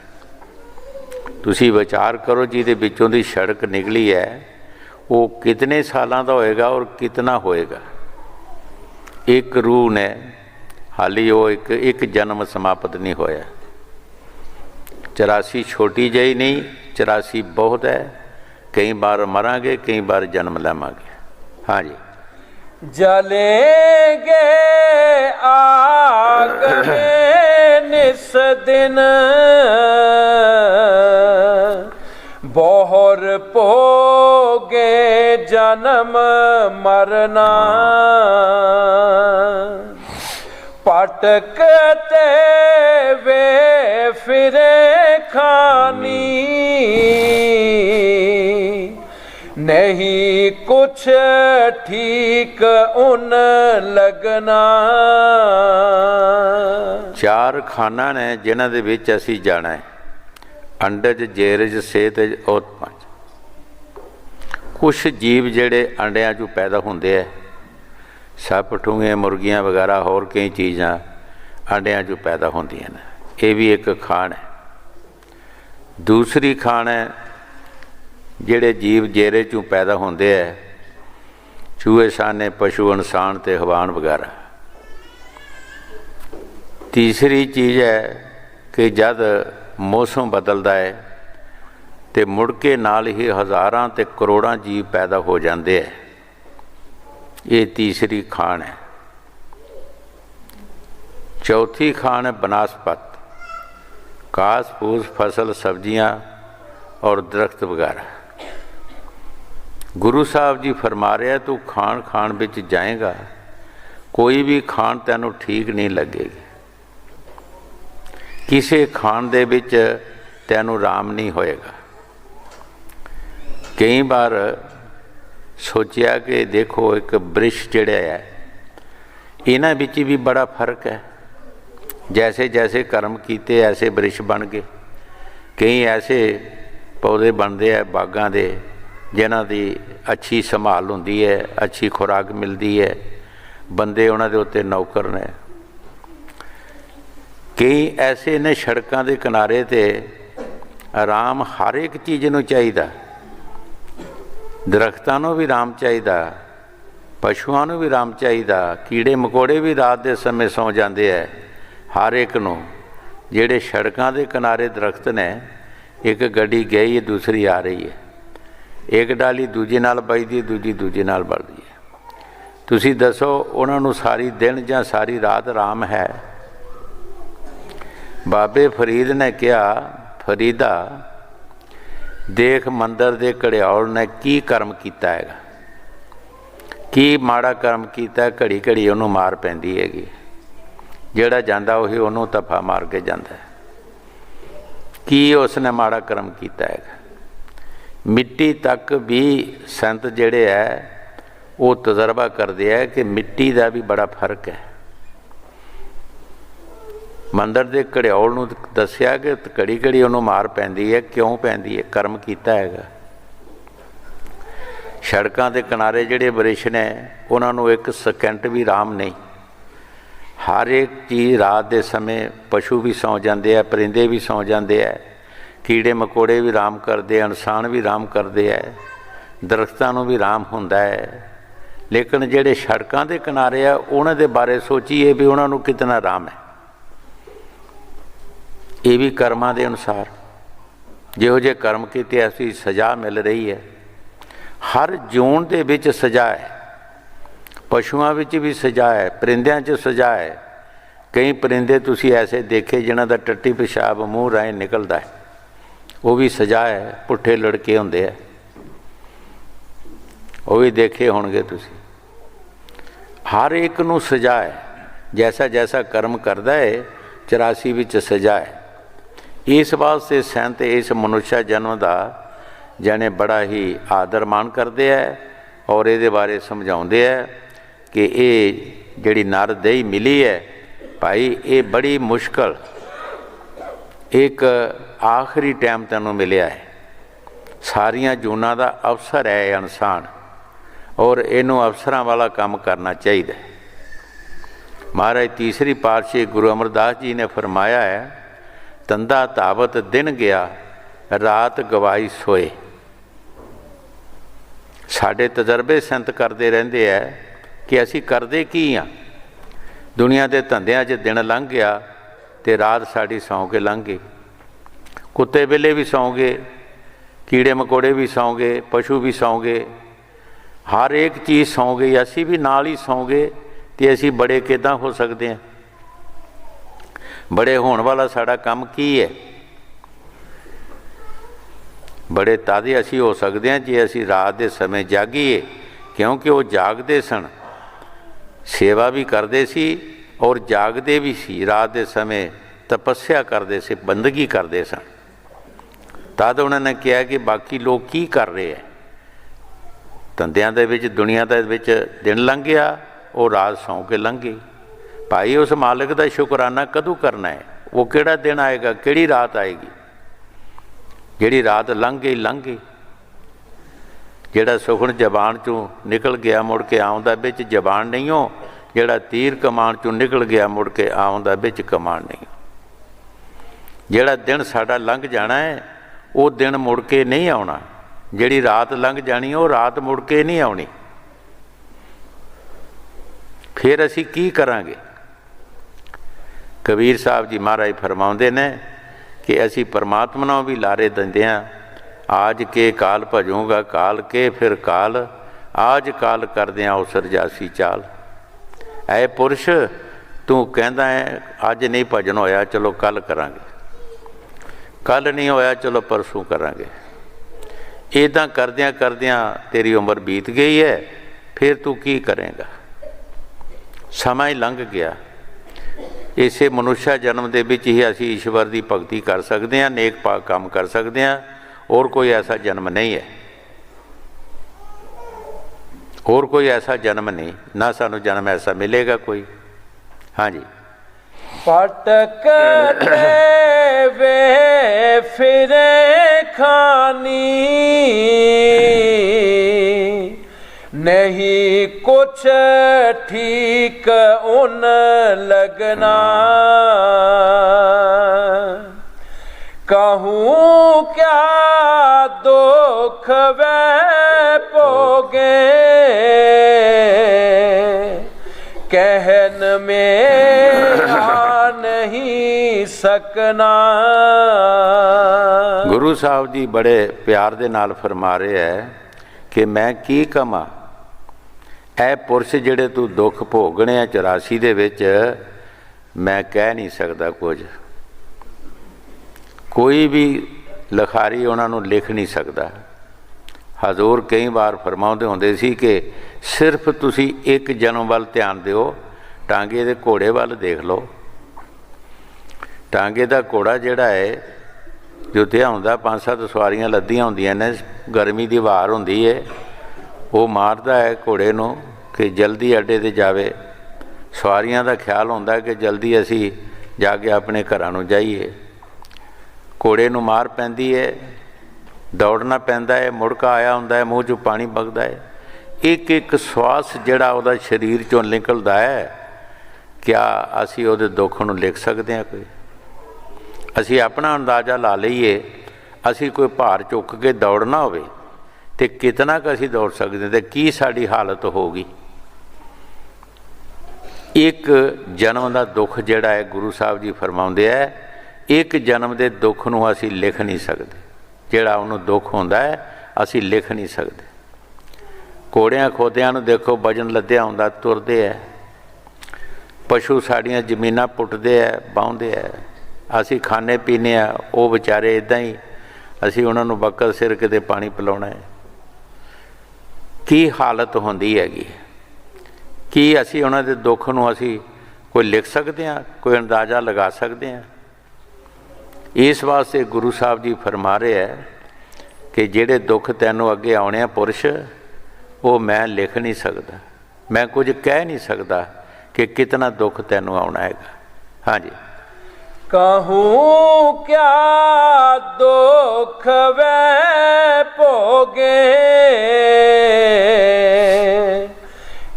तुसीं विचार करो जिहदे विचों दी सड़क निकली है वो कितने सालां दा होएगा और कितना होएगा। एक रूह ने हाली वो एक जन्म समाप्त नहीं होया। 84 छोटी जही नहीं, 84 बहुत है। कई बार मरांगे, कई बार जन्म लवांगे। हाँ जी। जलेंगे आग में निस दिन, बहुर पोगे जन्म मरना, पटकते वे फिरे खानी, नहीं कुछ ठीक उन लगना। 4 खाना ने जिन्हां दे विच असीं जाना है, अंडज, जेरज, सेतज और पंच। कुछ जीव जिहड़े अंडियां चों पैदा हुंदे है, सप, ठूंगे, मुर्गियां वगैरह होर कई चीज़ां अंडियां चों पैदा होंदियां ने। ये भी एक खान है। दूसरी खान है जिहड़े जीव जेरे चों पैदा होंदे है, चूहे, साने, पशु, इंसान ते हवान वगैरह। तीसरी चीज़ है कि जद मौसम बदलता है तो मुड़ के नाल ही हज़ारां ते करोड़ां जीव पैदा हो जाते हैं। ये तीसरी खान है। चौथी खान है बनस्पत, घास फूस, फसल, सब्जियां और दरख्त वगैरह। ਗੁਰੂ ਸਾਹਿਬ ਜੀ ਫਰਮਾ ਰਿਹਾ ਤੂੰ ਖਾਣ ਖਾਣ ਵਿੱਚ ਜਾਏਗਾ, ਕੋਈ ਵੀ ਖਾਣ ਤੈਨੂੰ ਠੀਕ ਨਹੀਂ ਲੱਗੇਗੀ, ਕਿਸੇ ਖਾਣ ਦੇ ਵਿੱਚ ਤੈਨੂੰ ਆਰਾਮ ਨਹੀਂ ਹੋਏਗਾ। ਕਈ ਵਾਰ ਸੋਚਿਆ ਕਿ ਦੇਖੋ ਇੱਕ ਬ੍ਰਿਸ਼ ਜਿਹੜਾ ਹੈ ਇਹਨਾਂ ਵਿੱਚ ਵੀ ਬੜਾ ਫਰਕ ਹੈ। जैसे जैसे कर्म कीते ऐसे बरिश बन गए। कई ऐसे पौधे बनते हैं बागां दे जिन्हां दी अच्छी संभाल होंदी है, अच्छी खुराक मिलती है, बंदे उन्हां दे उत्ते नौकर ने। कई ऐसे ने सड़कों के किनारे ते आराम हर एक चीज़ नूं चाहिदा, दरख्तां नूं भी आराम चाहिदा, पशुआं नूं भी आराम चाहिदा, कीड़े मकोड़े भी रात के समय सौ जाते हैं। हर एक नूं जिहड़े सड़कों के किनारे दरख्त ने, एक गड्डी गई है दूसरी आ रही है, एक डाली दूजी नाल बजदी दूजी दूजी नाल बढ़दी है। तुसीं दसो उन्हां नूं सारी दिन जां सारी रात आराम है? बाबे फरीद ने कहा, फरीदा देख मंदिर दे घड़ियाल ने की कर्म कीता है, की माड़ा कर्म कीता, घड़ी घड़ी उन्होंने मार पैंदी हैगी, ਜਿਹੜਾ ਜਾਂਦਾ ਉਹੀ ਉਹਨੂੰ ਧੱਫਾ ਮਾਰ ਕੇ ਜਾਂਦਾ ਹੈ। ਕੀ ਉਸਨੇ ਮਾੜਾ ਕਰਮ ਕੀਤਾ ਹੈਗਾ? ਮਿੱਟੀ ਤੱਕ ਵੀ ਸੰਤ ਜਿਹੜੇ ਹੈ ਉਹ ਤਜਰਬਾ ਕਰਦੇ ਹੈ ਕਿ ਮਿੱਟੀ ਦਾ ਵੀ ਬੜਾ ਫਰਕ ਹੈ। ਮੰਦਰ ਦੇ ਘੜਿਆਲ ਨੂੰ ਦੱਸਿਆ ਕਿ ਘੜੀ ਘੜੀ ਉਹਨੂੰ ਮਾਰ ਪੈਂਦੀ ਹੈ, ਕਿਉਂ ਪੈਂਦੀ ਹੈ? ਕਰਮ ਕੀਤਾ ਹੈਗਾ। ਸੜਕਾਂ ਦੇ ਕਿਨਾਰੇ ਜਿਹੜੇ ਬ੍ਰਿਸ਼ ਨੇ ਉਹਨਾਂ ਨੂੰ ਇੱਕ ਸਕਿੰਟ ਵੀ ਆਰਾਮ नहीं। हर एक चीज़ रात के समय पशु भी सौ जाते हैं, परिंदे भी सौ जाते हैं, कीड़े मकोड़े भी आराम करते हैं, इंसान भी आराम करते हैं, दरख्तों को भी आराम होंदा है। लेकिन जेड़े सड़कों के किनारे आ उन्हां दे बारे सोचीए भी उन्होंने कितना आराम है। ये भी कर्मां दे अनुसार जिहो जे कर्म कीते ऐसी सज़ा मिल रही है। हर जून दे विच सज़ा है, पशुओं विच भी सज़ा है, परिंदियां च सज़ा है। कई परिंदे तुसी ऐसे देखे जिन्हां दा टट्टी पेशाब मूँह राहें निकलदा है, वो भी सज़ा है। पुट्ठे लड़के होंदे है, वो भी देखे होणगे तुसी। हर एक नूं सज़ा है, जैसा जैसा कर्म करदा है 84 विच सज़ा है। इस वास्ते संत इस मनुष्य जन्म का जाने बड़ा ही आदर मान करते हैं और ये बारे समझाते हैं कि ये जिहड़ी नर दही मिली है भाई, ये बड़ी मुश्किल एक आखिरी टाइम तैनूं मिलिया है। सारिया जूनां दा अवसर है इंसान, और इनू अवसरां वाला काम करना चाहिए। महाराज तीसरी पातशाही गुरु अमरदास जी ने फरमाया है, तंदा धावत दिन गया रात गवाई सोए। साडे तजर्बे संत करते रहंदे है कि असी करते की हाँ। दुनिया के धंधियां च दिन लंघ गया तो रात साड़ी सौ के लंघ गई। कुत्ते बिल्ले भी सौ गए, कीड़े मकोड़े भी सौ गए, पशु भी सौ गए, हर एक चीज़ सौ गई। असी भी नाल ही सौ गए तो असी बड़े किदां हो सकते हैं? बड़े होने वाला साड़ा काम की है? बड़े ताज़े असी हो सकते हैं जे असी रात के समय जागीए, क्योंकि वो जागते सन, सेवा भी करते सी और जागते भी सी। रात के समय तपस्या करते से, बंदगी करते सन। तद उन्होंने कहा कि बाकी लोग की कर रहे हैं? धंधियां दे विच दुनिया दे विच दिन लंघ गया और रात सौ के लंघ गई। भाई उस मालिक का शुकराना कदों करना है? वो किहड़ा दिन आएगा, किहड़ी रात आएगी? जिहड़ी रात लंघ गई। जिहड़ा सुखन जबान चों निकल गया मुड़ के आउंदा विच जबान नहीं हो, जिहड़ा तीर कमान चों निकल गया मुड़ के आउंदा विच कमान नहीं। जिहड़ा दिन साडा लंघ जाना है वो दिन मुड़ के नहीं आउणा, जिहड़ी रात लंघ जानी वो रात मुड़ के नहीं आउणी। फिर असी की करांगे? कबीर साहब जी महाराज फरमाउंदे ने कि असी परमात्मा नाल भी लारे दिंदे हां। आज के काल भजूंगा काल के फिर काल, आज काल करदियां उस रजासी चाल। ऐ पुरुष तू कहंदा है अज नहीं भजन होया चलो कल करांगे, कल नहीं होया चलो परसों करांगे। इदां करदियां करदियां तेरी उम्र बीत गई है, फिर तू की करेगा? समा ही लंघ गया। इसे मनुष्य जन्म दे विच ही असीं ईश्वर की भगती कर सकते हैं, नेक पाक काम कर सकते हैं। और कोई ऐसा जन्म नहीं है, और कोई ऐसा जन्म नहीं, ना सानू जन्म ऐसा मिलेगा कोई। हाँ जी। भटकते वे फिरे खानी, नहीं कुछ ठीक उन लगना। कहूँ क्या दुख वे पोगे, कहन में आ नहीं सकना। गुरु साहब जी बड़े प्यार दे नाल फरमा रहे है कि मैं की कमा, ऐ पुरुष जिहड़े तू दुख भोगने 84 दे विच, मैं कह नहीं सकता कुछ। कोई भी लिखारी उन्होंने लिख नहीं सकता। हजूर कई बार फरमाउंदे हुंदे सी कि सिर्फ तुसी एक जन्म वाल ध्यान दिओ, टांगे दे घोड़े वाल देख लो। टांगे दा घोड़ा जिहड़ा है जिथे आउंदा 5-7 सवारियां लद्दियां हुंदियां ने, गर्मी दी वार हुंदी है, वो मारदा है घोड़े नूं कि जल्दी अड्डे ते जावे। सवारियां दा ख्याल हुंदा कि जल्दी असी जाके अपने घरां नूं जाइए। घोड़े नूं मार पैंदी है, दौड़ना पैंदा है, मुड़का आया हुंदा है, मूँह चों पानी बगदा है। एक एक श्वास जिहड़ा उहदा शरीर चों निकलदा है, क्या असी उहदे दुख नूं लिख सकते हैं? कोई असी अपना अंदाज़ा ला लईए, असी कोई भार चुक के दौड़ना होवे ते कितना क असी दौड़ सकते, ते की साडी हालत होगी। एक जन्म का दुख जिहड़ा है, गुरु साहब जी फरमाउंदे है, एक जन्म के दुख नूं असी लिख नहीं सकते। जिहड़ा उन्होंने दुख होंदा है असी लिख नहीं सकते। घोड़ियां खोदियां नूं देखो, वजन लद्दिया हुंदा, तुरदे है। पशु साड़ियां जमीनां पुट्टदे है, बाउंदे है। असी खाने पीने आ, वो बेचारे इदां ही असी उन्होंने बकत सिर किते पानी पिलाउणा है। की हालत होंदी हैगी? की असी उन्हां दे दुख नूं असी कोई लिख सकते हैं, कोई अंदाज़ा लगा सकते हैं? इस वास्ते गुरु साहब जी फरमा रहे हैं कि जिहड़े दुख तैनूं अगे आउणे आ पुरुष, वो मैं लिख नहीं सकता, मैं कुछ कह नहीं सकता कि कितना दुख तैनूं आउणा हैगा। हाँ जी। कहूँ क्या दुख वे भोगे,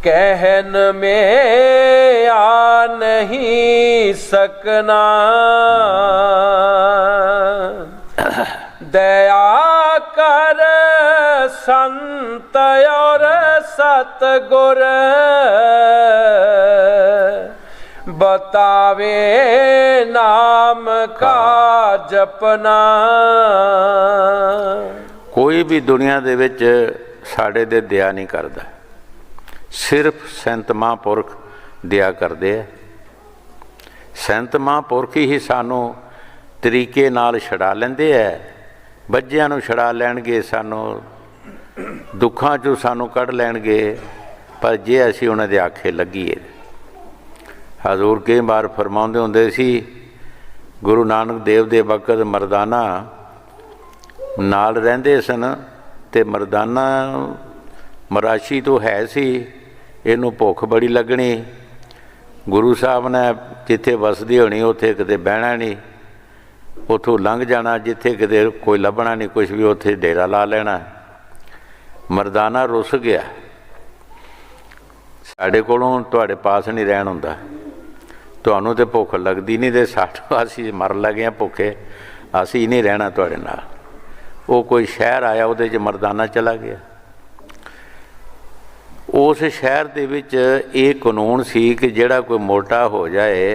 कहन में आ नहीं सकना। दया कर संत और सतगुर, बतावे नाम का जपना। कोई भी दुनिया दे विच साडे दे दया नहीं करदा, सिर्फ संत महापुरख दया करदे है। संत महापुरख ही सानू तरीके नाल छड़ा लेंदे है, बच्चियां नू छड़ा लैणगे, सानू दुखां चों सानू कढ़ लैणगे, पर जे असी उन्हां दे आखे लगीए। हजूर कई बार फरमाउंदे हुंदे सी, गुरु नानक देव दे वक़्त मरदाना नाल रहिंदे सन, ते मरदाना मराशी तो है सी, इनू भुख बड़ी लगनी। गुरु साहब ने जिथे वसदी होनी उत्थे किते बहना नहीं, उथों लंघ जाना, जिथे किते कोई लभना नहीं कुछ भी, उत्थे डेरा ला लेना। मरदाना रुस गया, साडे कोलों तुहाडे पास नहीं रहन हुंदा, तुहानूं ते भुख लगदी नहीं, ते साडों असीं मर लगे हैं भुखे, असीं नहीं रहना तुहाडे नाल। वो कोई शहर आया, उहदे च मरदाना चला गया। उस शहर दे विच ये कानून सी कि जिहड़ा कोई मोटा हो जाए,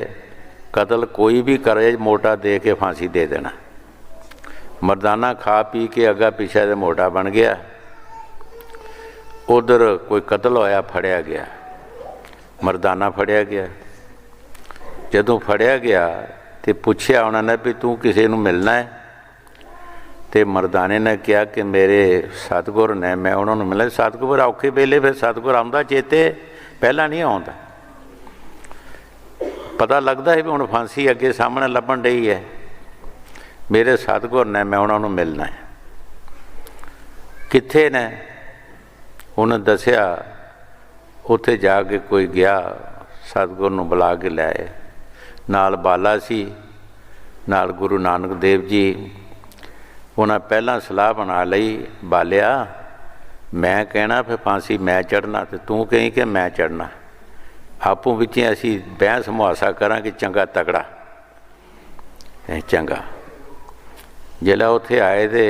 कतल कोई भी करे, मोटा दे के फांसी दे देना। मरदाना खा पी के अगा पिछा दे मोटा बन गया। उधर कोई कतल होया, फड़िया गया, मरदाना फड़िया गया। जदों फड़िया गया तो पूछया उन्होंने भी तू किसी नूं मिलना है? तो मर्दाने ने कहा कि मेरे सतगुर ने, मैं उन्होंने मिला सतगुर औखे वेले फिर सतगुर आउंदा चेते, पहला नहीं आउंदा। पता लगता है भी हुण फांसी अगे सामने लभण रही है, मेरे सतगुर ने, मैं उन्होंने मिलना है। कित्थे ने? उन्हें दसिया उत्थे जाके कोई गया सतगुर नूं बुला के लाए, नाल बाला सी, नाल गुरु नानक देव जी। उन्हें पहला सलाह बना लई, बालिया मैं कहना फिर फांसी मैं चढ़ना तो तू कहीं कि मैं चढ़ना, आपूं विच असी बहस मुहासा करा कि चंगा तगड़ा चंगा। जिला उत्थे आए तो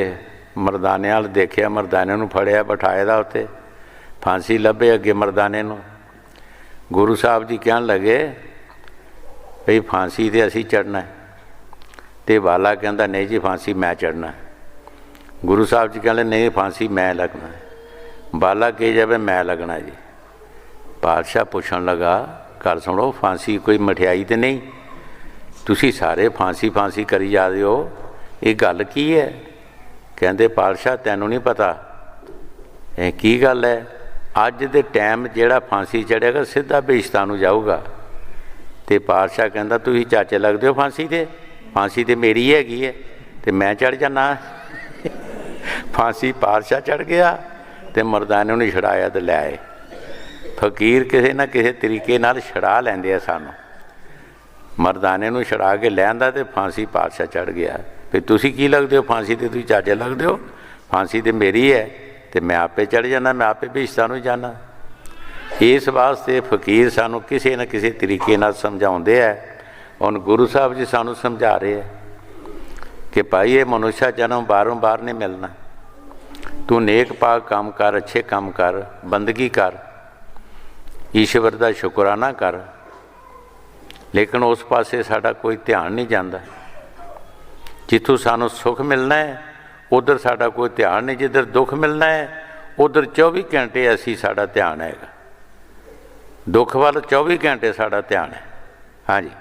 मरदाने वाल देखिया, मरदाने नूं फड़िया बिठाए दा उत्ते, फांसी लभे अगे मरदाने नूं। गुरु साहब जी कहन लगे भई फांसी तो असी चढ़ना है, तो बाला कहता नहीं जी फांसी मैं चढ़ना है। गुरु साहब जी कहते नहीं फांसी मैं लगना है। बाला कही जाए मैं लगना जी। पातशाह पूछण लगा गल सुनो, फांसी कोई मठियाई तो नहीं, तुसी सारे फांसी फांसी करी जा रहे हो, ये गल की है? कहते पातशाह तैनूं नहीं पता की गल है, अज दे टाइम जिहड़ा फांसी चढ़ेगा सीधा बेइज्जतां नूं जाऊगा। तो पातशाह कहता तुसीं चाचे लगदे हो फांसी ते, फांसी तो मेरी हैगी है तो मैं चढ़ जाना। फांसी पातशाह चढ़ गया तो मरदाने ने छड़ाया तो लै आए। फकीर किसी ना किसी तरीके नाल छड़ा लैंदे आ सानू, मरदाने नूं छड़ा के लैंदा तो फांसी पातशाह चढ़ गया। फिर तुसीं की लगदे हो फांसी ते, तुसीं चाचे लगदे हो, फांसी तो मेरी है तो मैं आपे चढ़ जाना, मैं आपे बेइज्जतां नूं जाना। इस वास्ते फकीर सानू किसी न किसी तरीके नाल समझाउंदे है। हुण गुरु साहब जी सानू समझा रहे हैं कि भाई ये मनुष्य जन्म बारों बार नहीं मिलना, तू नेक पाक काम कर, अच्छे काम कर, बंदगी कर, ईश्वर का शुकराना कर, लेकिन उस पासे साडा कोई ध्यान नहीं जाता। जिथों सानू सुख मिलना है उधर साडा कोई ध्यान नहीं, जिधर दुख मिलना है उधर 24 घंटे असी साडा ध्यान हैगा, दुख वाल 24 घंटे साडा ध्यान है। हाँ जी।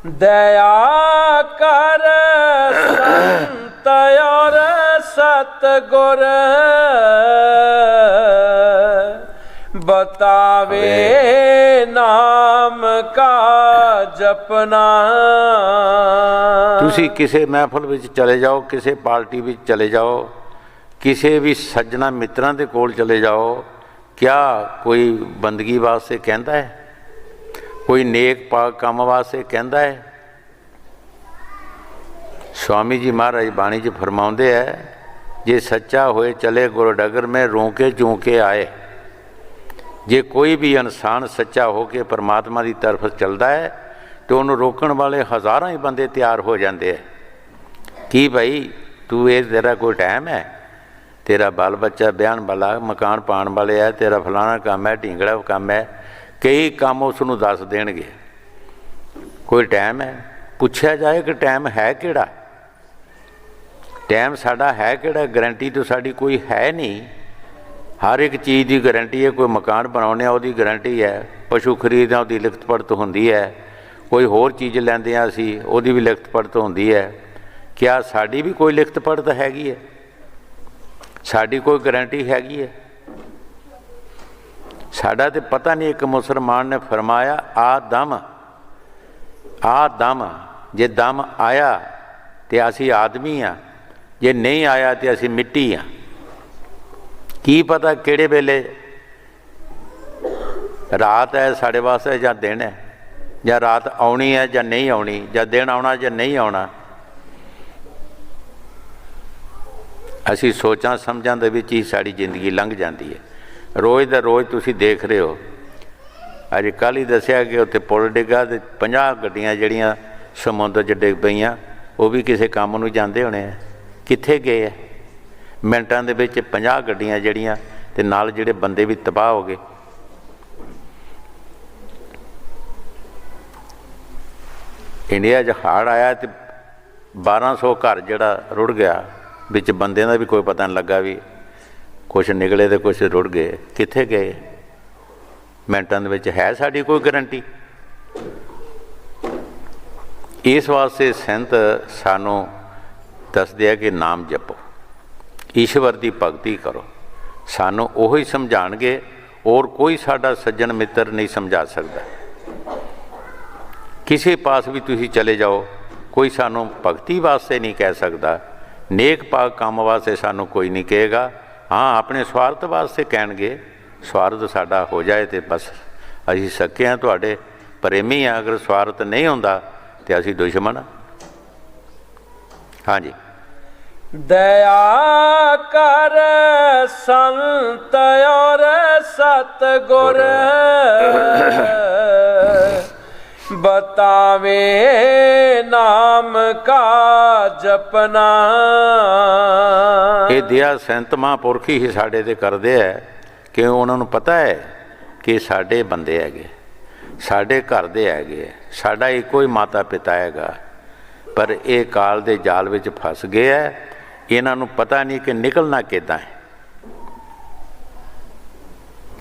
दया कर संत और सतगुर, बतावे नाम का जपना। तुसी किसी महफल विच चले जाओ, किसी पार्टी विच चले जाओ, किसी भी सज्जना मित्रां दे कोल चले जाओ, क्या कोई बंदगी वास्ते कहता है, कोई नेक पाक काम वास्ते कहता है? स्वामी जी महाराज बाणी च फरमाउंदे है, जे सच्चा होए चले गुरु डगर में रोके चूके आए। जे कोई भी इंसान सच्चा हो के परमात्मा की तरफ चलता है तो उन्होंने रोकण वाले हज़ारों ही बंदे तैयार हो जाते हैं कि भाई तू ये तेरा कोई टाइम है, तेरा बाल बच्चा ब्याहन वाला, मकान पाण वाले है, तेरा फलाना काम है, ढींगड़ा काम है, कई काम उसनूं दस देणगे। कोई टाइम है, पूछा जाए कि टाइम है किहड़ा, टाइम साडा है किहड़ा? गारंटी तो साडी कोई है नहीं। हर एक चीज़ की गारंटी है, कोई मकान बनाने उसकी गारंटी है, पशु खरीदना उसकी लिखत पढ़त होंदी है, कोई होर चीज़ लैंदे असी उसकी भी लिखत पढ़त होंदी है। क्या साडी भी कोई लिखत पढ़त हैगी है? साडी कोई गारंटी हैगी है? साडा तो पता नहीं। एक मुसलमान ने फरमाया आ दम, जे दम आया तो असी आदमी हाँ, जे नहीं आया तो असी मिट्टी हाँ। की पता किहड़े वेले रात है साढ़े वास्ते या दिन है, या रात आनी है या नहीं आनी, या दिन आना या नहीं आना। असी सोचां समझां दे विच ही साड़ी जिंदगी लंघ जाती है। रोज़ दा रोज़ तुसी देख रहे हो, अज कल ही दसिया कि उत्थे पुल डिग्गा तो 50 गड्डियां जिहड़ियां समुद्र च डिग पईयां, वो भी किसी काम नूं जांदे होणे आ, कित्थे गए है? मिनटां दे विच 50 गड्डियां जिहड़ियां ते नाल जिहड़े बंदे भी तबाह हो गए। इंडिया च हाड़ आया तो 1200 घर जिहड़ा रुड़ गया, विच बंदे का भी कोई पता नहीं लगा, भी कुछ निकले तो कुछ रुड़ गए। कित्थे गए? मिनटां दे विच है साडी कोई गारंटी? इस वास्ते संत सानू ਦੱਸਦੇ ਆ ਕਿ ਨਾਮ ਜਪੋ, ਈਸ਼ਵਰ ਦੀ ਭਗਤੀ ਕਰੋ। ਸਾਨੂੰ ਉਹ ਹੀ ਸਮਝਾਣਗੇ, ਔਰ ਕੋਈ ਸਾਡਾ ਸੱਜਣ ਮਿੱਤਰ ਨਹੀਂ ਸਮਝਾ ਸਕਦਾ। ਕਿਸੇ ਪਾਸ ਵੀ ਤੁਸੀਂ ਚਲੇ ਜਾਓ, ਕੋਈ ਸਾਨੂੰ ਭਗਤੀ ਵਾਸਤੇ ਨਹੀਂ ਕਹਿ ਸਕਦਾ, ਨੇਕ ਪਾਕ ਕੰਮ ਵਾਸਤੇ ਸਾਨੂੰ ਕੋਈ ਨਹੀਂ ਕਹੇਗਾ। ਹਾਂ, ਆਪਣੇ ਸਵਾਰਥ ਵਾਸਤੇ ਕਹਿਣਗੇ। ਸਵਾਰਥ ਸਾਡਾ ਹੋ ਜਾਏ ਤੇ ਬਸ ਅਸੀਂ ਸਕੇ ਹਾਂ, ਤੁਹਾਡੇ ਪ੍ਰੇਮੀ ਹਾਂ। ਅਗਰ ਸਵਾਰਥ ਨਹੀਂ ਹੁੰਦਾ ਤੇ ਅਸੀਂ ਦੁਸ਼ਮਣ ਹਾਂ। ਹਾਂਜੀ। ਦਇਆ ਕਰ ਸੰਤ ਔਰ ਸਤਿਗੁਰ, ਬਤਾਵੇ ਨਾਮ ਕਾ ਜਪਨਾ। ਇਹ ਦਇਆ ਸੰਤ ਮਹਾਂਪੁਰਖ ਹੀ ਸਾਡੇ ਤੇ ਕਰਦੇ ਹੈ, ਕਿ ਉਹਨਾਂ ਨੂੰ ਪਤਾ ਹੈ ਕਿ ਸਾਡੇ ਬੰਦੇ ਹੈਗੇ, ਸਾਡੇ ਘਰ ਦੇ ਹੈਗੇ, ਸਾਡਾ ਇੱਕੋ ਹੀ ਮਾਤਾ ਪਿਤਾ ਹੈਗਾ, ਪਰ ਇਹ ਕਾਲ ਦੇ ਜਾਲ ਵਿੱਚ ਫਸ ਗਏ ਹੈ। ਇਹਨਾਂ ਨੂੰ ਪਤਾ ਨਹੀਂ ਕਿ ਨਿਕਲਣਾ ਕਿੱਦਾਂ ਹੈ।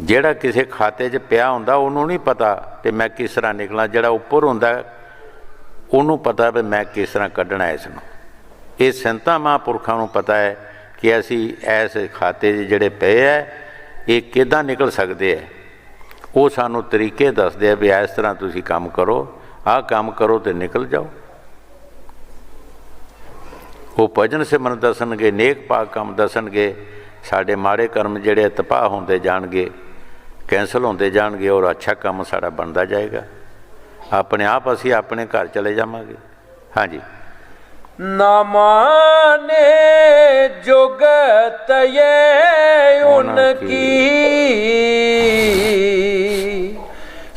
ਜਿਹੜਾ ਕਿਸੇ ਖਾਤੇ 'ਚ ਪਿਆ ਹੁੰਦਾ ਉਹਨੂੰ ਨਹੀਂ ਪਤਾ ਕਿ ਮੈਂ ਕਿਸ ਤਰ੍ਹਾਂ ਨਿਕਲਾਂ। ਜਿਹੜਾ ਉੱਪਰ ਹੁੰਦਾ ਉਹਨੂੰ ਪਤਾ ਵੀ ਮੈਂ ਕਿਸ ਤਰ੍ਹਾਂ ਕੱਢਣਾ ਇਸ ਨੂੰ। ਇਹ ਸੰਤਾਂ ਮਹਾਂਪੁਰਖਾਂ ਨੂੰ ਪਤਾ ਹੈ ਕਿ ਅਸੀਂ ਇਸ ਖਾਤੇ 'ਚ ਜਿਹੜੇ ਪਏ ਹੈ ਇਹ ਕਿੱਦਾਂ ਨਿਕਲ ਸਕਦੇ ਹੈ। ਉਹ ਸਾਨੂੰ ਤਰੀਕੇ ਦੱਸਦੇ ਆ ਵੀ ਇਸ ਤਰ੍ਹਾਂ ਤੁਸੀਂ ਕੰਮ ਕਰੋ, ਆਹ ਕੰਮ ਕਰੋ ਤੇ ਨਿਕਲ ਜਾਓ। ਉਹ ਭਜਨ ਸਿਮਰਨ ਦੱਸਣਗੇ, ਨੇਕ ਪਾਕ ਕੰਮ ਦੱਸਣਗੇ। ਸਾਡੇ ਮਾੜੇ ਕਰਮ ਜਿਹੜੇ ਤਬਾਹ ਹੁੰਦੇ ਜਾਣਗੇ, ਕੈਂਸਲ ਹੁੰਦੇ ਜਾਣਗੇ, ਔਰ ਅੱਛਾ ਕੰਮ ਸਾਡਾ ਬਣਦਾ ਜਾਏਗਾ। ਆਪਣੇ ਆਪ ਅਸੀਂ ਆਪਣੇ ਘਰ ਚਲੇ ਜਾਵਾਂਗੇ। ਹਾਂਜੀ। ਨਾ ਮਾਨੇ जुगत ये उनकी,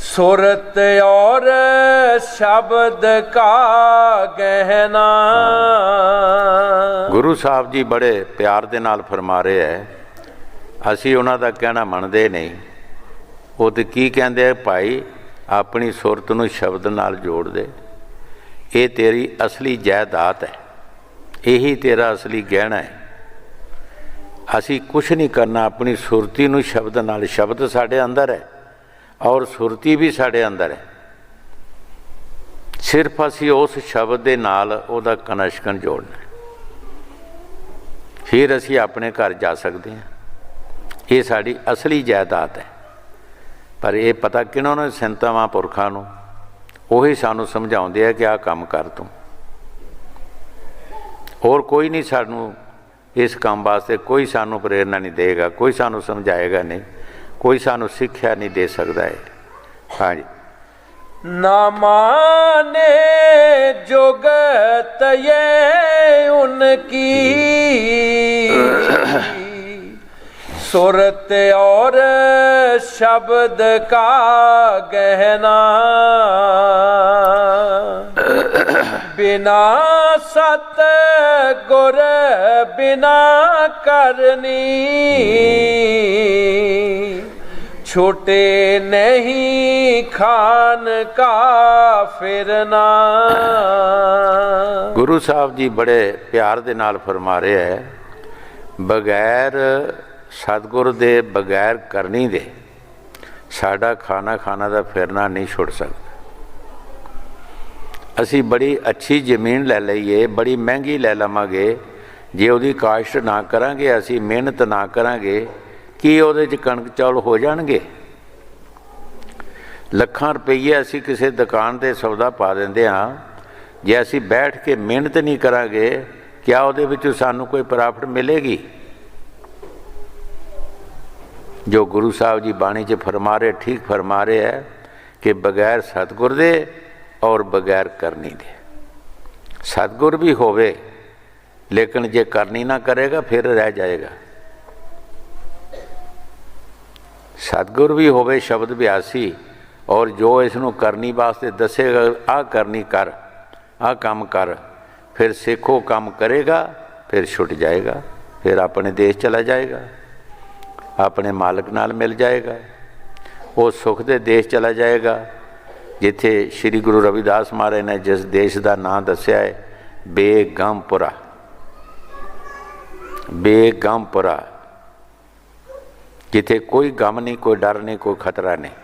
सुरत और शब्द का गहना। गुरु साहब जी बड़े प्यार दे नाल फरमा रहे है, असी उन्हां दा कहना मनदे नहीं। वो तो की कहंदे है, भाई अपनी सुरत नूं शब्द नाल जोड़ दे, ये तेरी असली जायदाद है, यही तेरा असली गहना है। असी कुछ नहीं करना, अपनी सुरती नूं शब्द नाल, शब्द साढ़े अंदर है और सुरती भी साढ़े अंदर है। सिर्फ असी उस शब्द दे नाल उहदा कनैक्शन जोड़ना, फिर असी अपने घर जा सकते हैं। ये साड़ी असली जायदाद है। पर यह पता किन्हों ने, संतां महापुरखां नूं। ਉਹੀ ਸਾਨੂੰ ਸਮਝਾਉਂਦੇ ਆ ਕਿ ਆਹ ਕੰਮ ਕਰ ਤੂੰ। ਹੋਰ ਕੋਈ ਨਹੀਂ ਸਾਨੂੰ ਇਸ ਕੰਮ ਵਾਸਤੇ, ਕੋਈ ਸਾਨੂੰ ਪ੍ਰੇਰਨਾ ਨਹੀਂ ਦੇਗਾ, ਕੋਈ ਸਾਨੂੰ ਸਮਝਾਏਗਾ ਨਹੀਂ, ਕੋਈ ਸਾਨੂੰ ਸਿੱਖਿਆ ਨਹੀਂ ਦੇ ਸਕਦਾ ਹੈ। ਹਾਂਜੀ। ਨਾ ਮਾਨੇ जुगत ये उनकी, सुरत और शब्द का गहना। बिना सत गुर बिना करनी, छूटे नहीं खान का फिरना। गुरु साहब जी बड़े प्यार दे नाल फरमा रहे है, बगैर सतगुर दे, बगैर करनी दे साडा खाना खाना दा फिरना नहीं छुट सकता। असी बड़ी अच्छी जमीन ले लईए, बड़ी महंगी ले लवांगे, जे उहदी काश्त ना करांगे, असी मेहनत ना करांगे, की उहदे च कणक चौल हो जाणगे? ਲੱਖਾਂ ਰੁਪਈਏ ਅਸੀਂ ਕਿਸੇ ਦੁਕਾਨ 'ਤੇ ਸੌਦਾ ਪਾ ਦਿੰਦੇ ਹਾਂ, ਜੇ ਅਸੀਂ ਬੈਠ ਕੇ ਮਿਹਨਤ ਨਹੀਂ ਕਰਾਂਗੇ, ਕਿਆ ਉਹਦੇ ਵਿੱਚੋਂ ਸਾਨੂੰ ਕੋਈ ਪ੍ਰਾਫਿਟ ਮਿਲੇਗੀ? ਜੋ ਗੁਰੂ ਸਾਹਿਬ ਜੀ ਬਾਣੀ 'ਚ ਫਰਮਾ ਰਹੇ, ਠੀਕ ਫਰਮਾ ਰਹੇ ਹੈ ਕਿ ਬਗੈਰ ਸਤਿਗੁਰ ਦੇ ਔਰ ਬਗੈਰ ਕਰਨੀ ਦੇ। ਸਤਿਗੁਰ ਵੀ ਹੋਵੇ ਲੇਕਿਨ ਜੇ ਕਰਨੀ ਨਾ ਕਰੇਗਾ ਫਿਰ ਰਹਿ ਜਾਏਗਾ। ਸਤਿਗੁਰ ਵੀ ਹੋਵੇ ਸ਼ਬਦ ਬਿਆਸੀ, और जो इसनों करनी वास्ते दसेगा, आ करनी कर, आ काम कर, फिर सिखो काम करेगा, फिर छुट जाएगा, फिर अपने देश चला जाएगा, अपने मालिक नाल मिल जाएगा, वो सुख दे देश चला जाएगा जिथे श्री गुरु रविदास महाराज ने जिस देश का नाम दसिया है, बेगमपुरा। बेगमपुरा, जिथे कोई गम नहीं, कोई डर नहीं, कोई खतरा नहीं।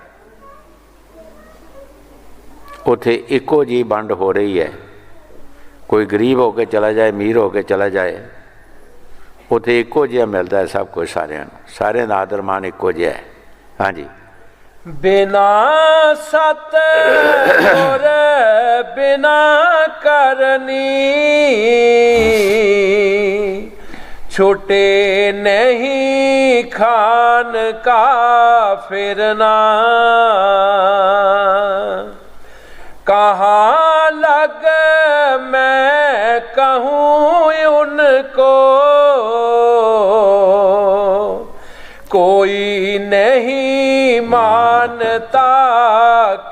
उत्थे इको जी वंड हो रही है, कोई गरीब होके चला जाए, अमीर होके चला जाए, उत्थे इक्को जिहा मिलता है सब कुछ सारिਆਂ ਨੂੰ, सारिਆਂ ਦਾ आदर मान इक्को जिहा है। हाँ जी। बिना सत गुर बिना करनी, छूटे नहीं खान का फिरना। कहाँ लग मैं कहूँ उनको, कोई नहीं मानता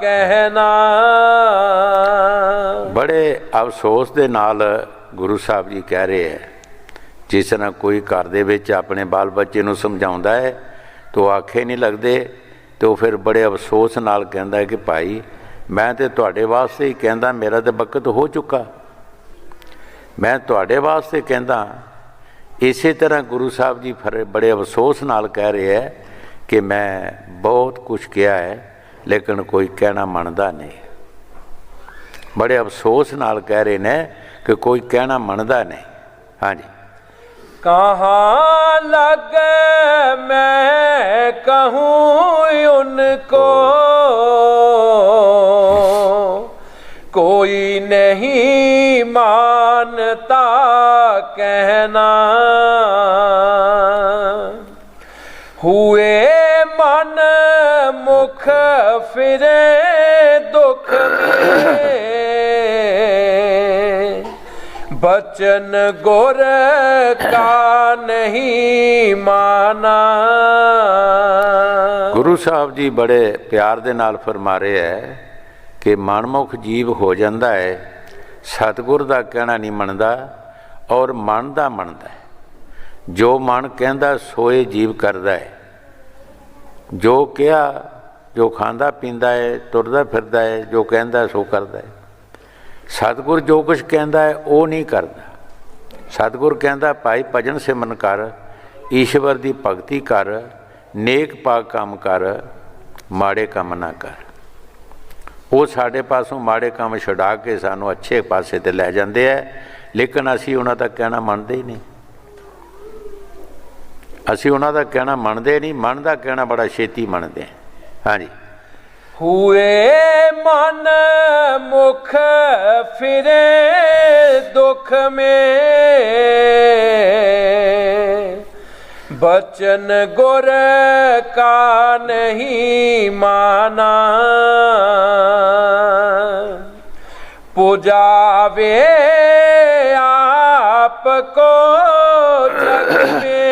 कहना। बड़े अफसोस दे नाल गुरु साहब जी कह रहे हैं, जिस तरह कोई घर दे विच अपने बाल बच्चे नूं समझाउंदा है तो आखे नहीं लगदे, तो फिर बड़े अफसोस नाल कहंदा है कि भाई मैं तो तुहाडे वास्ते ही कहंदा, मेरा तो वक्त हो चुका, मैं तुहाडे वास्ते कहंदा। इसी तरह गुरु साहब जी फिर बड़े अफसोस नाल कह रहे हैं कि मैं बहुत कुछ किया है लेकिन कोई कहना मनदा नहीं। बड़े अफसोस नाल कह रहे ने कि कोई कहना मनदा नहीं। हाँ जी। कहाँ लग मैं कहूँ उनको, कोई नहीं मानता कहना। हुए मन मुख फिरे दुख में, बचन गुर का नहीं माना। गुरु साहब जी बड़े प्यार दे नाल फरमा रहे है कि मनमुख जीव हो जाता है, सतगुर दा कहना नहीं मनदा और मन दा मनदा है। जो मन कहंदा सोए जीव करदा है, जो कहा जो खांदा पींदा है, तुरदा फिरदा है, जो कहंदा सो करदा है। सतगुर जो कुछ कहंदा है वो नहीं करदा। सतगुर कहंदा भाई भजन सिमरन कर, ईश्वर दी भगती कर, नेक पाक काम कर, माड़े काम ना कर। वो साढ़े पासों माड़े काम छुड़ा के सानू अच्छे पासे ते लै जांदे है, लेकिन असी उन्हां दा कहना मनदे ही नहीं। असी उन्हां दा कहना मनदे नहीं, मन दा कहना बड़ा छेती मनदे हैं। हाँ जी। हुए मन मुख फिरे दुख में, बचन गुर का नहीं माना। पुजावे आपको जग में,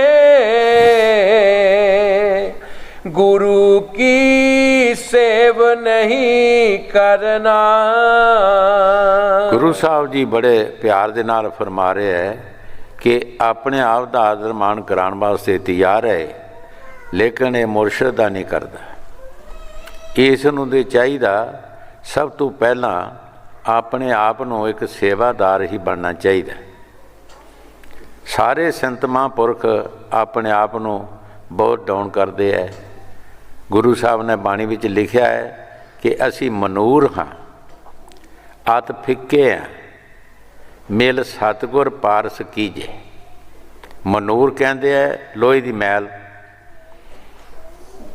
गुरु की सेव नहीं करना। गुरु साहब जी बड़े प्यार दे नाल फरमा रहे हैं कि अपने आप का आदर मान कराने वास्ते तैयार है, लेकिन ये मुर्शद दा नहीं करता। इस नूं दे चाहिदा सब तो पहला अपने आप नूं एक सेवादार ही बनना चाहिए। सारे संत महापुरख अपने आप नूं बहुत डाउन करते हैं। गुरु साहब ने बाणी विच लिखिया है कि असी मनूर हाँ, अत फिक्के हैं, मिल सतगुर पारस कीजे। मनूर कहते हैं लोहे की मैल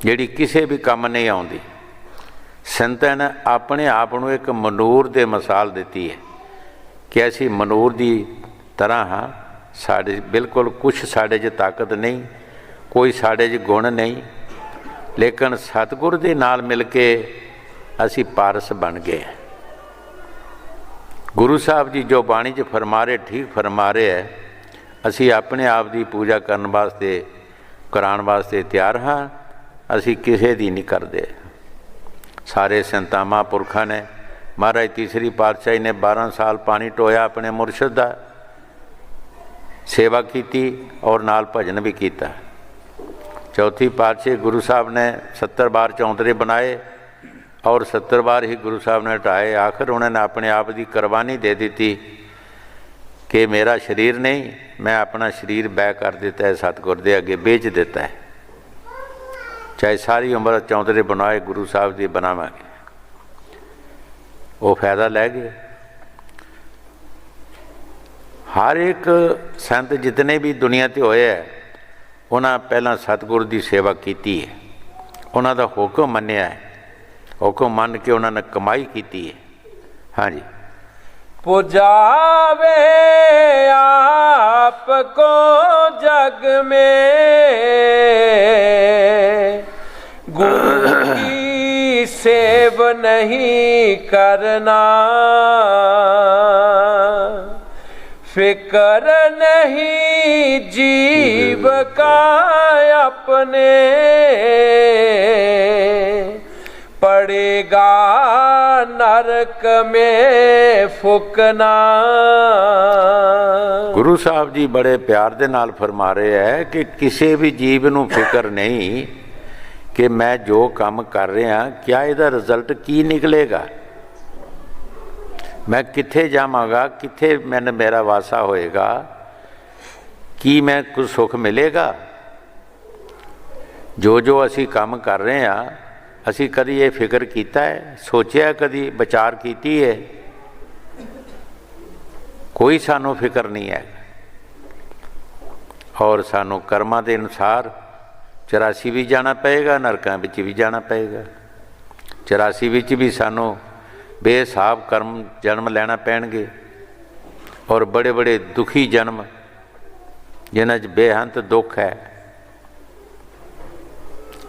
जिहड़ी किसी भी काम नहीं आउंदी। संतां ने अपने आप को एक मनूर दे मिसाल दी है कि असी मनूर की तरह हाँ। साढ़े बिल्कुल कुछ साढ़े च ताकत नहीं, कोई साढ़े च गुण नहीं, लेकिन सतगुर दे नाल मिल के असी पारस बन गए। गुरु साहब जी जो बाणी च फरमा रहे ठीक फरमा रहे है। असी अपने आप की पूजा करने वास्ते कराने वास्ते तैयार हाँ, असी किसी दी नहीं करते। सारे संतां महापुरखों ने, महाराज तीसरी पातशाही ने 12 साल पानी टोया अपने मुर्शद दा, सेवा की और नाल भजन भी किया। चौथी पातशाही गुरु साहब ने 70 बार चौंतरे बनाए और 70 बार ही गुरु साहब ने हटाए। आखिर उन्होंने अपने आप की कुर्बानी दे दी कि मेरा शरीर नहीं, मैं अपना शरीर बै कर दिता है, सतगुर दे अगे बेच दिता है। चाहे सारी उम्र चौंतरे बनाए गुरु साहब की बनावांगे, वो फायदा लै गए। हर एक संत जितने भी दुनिया ते होए है उन्हां पहला सतगुरु की सेवा की है, उन्हां दा हुक्म मन्निया है, हुक्म मन के उन्होंने कमाई की है। हाँ जी। पुजावे आपको जग में, गुरु की सेव नहीं करना, फिक्र नहीं जीव का अपने, पड़ेगा नरक में फुकना। गुरु साहब जी बड़े प्यार दे नाल फरमा रहे है कि किसी भी जीव नूं फिक्र नहीं कि मैं जो काम कर रहा क्या इहदा रिजल्ट की निकलेगा, मैं कित्थे जावांगा, कित्थे मैंने मेरा वासा होएगा, कि मैं कुछ सुख मिलेगा। जो जो असी काम कर रहे हैं असी कदी ये फिक्र कीता है, सोचिया कदी विचार कीती है? कोई सानू फिक्र नहीं है। और सानू कर्मां दे अनुसार 84 भी जाना पेगा, नरकां विच भी जाना पेगा। 84 विच भी सानू बेहिसाब कर्म जन्म लेना पैणगे और बड़े बड़े दुखी जन्म जिन्हां 'च बेअंत दुख है,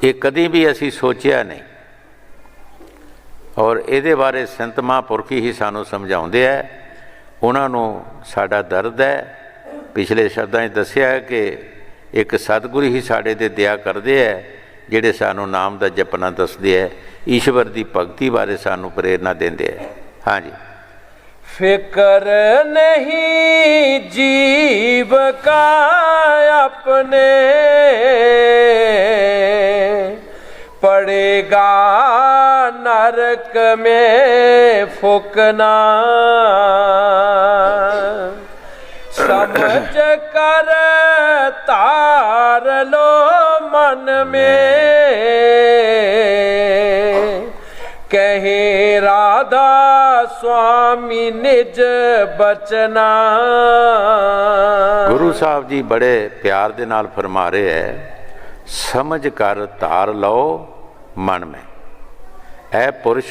ये कदी भी असी सोचिया नहीं। और इहदे बारे संत महापुरख ही सानू समझाउंदे है, उन्होंने साडा दर्द है। पिछले शब्दां 'च दस्सिया है कि एक सतगुरु ही साडे ते दया करदे है, जिहड़े सानू नाम दा जपना दसदे है, ईश्वर दी भगती बारे सानू प्रेरणा देंदे है। हाँ जी। फिक्र नहीं जीव का अपने, पड़ेगा नरक में फुकना, समझ कर तार लो मन में, कहे राधा स्वामी निज बचना। गुरु साहब जी बड़े प्यार दे नाल फरमा रहे है, समझ कर तार लो मन में। ऐ पुरुष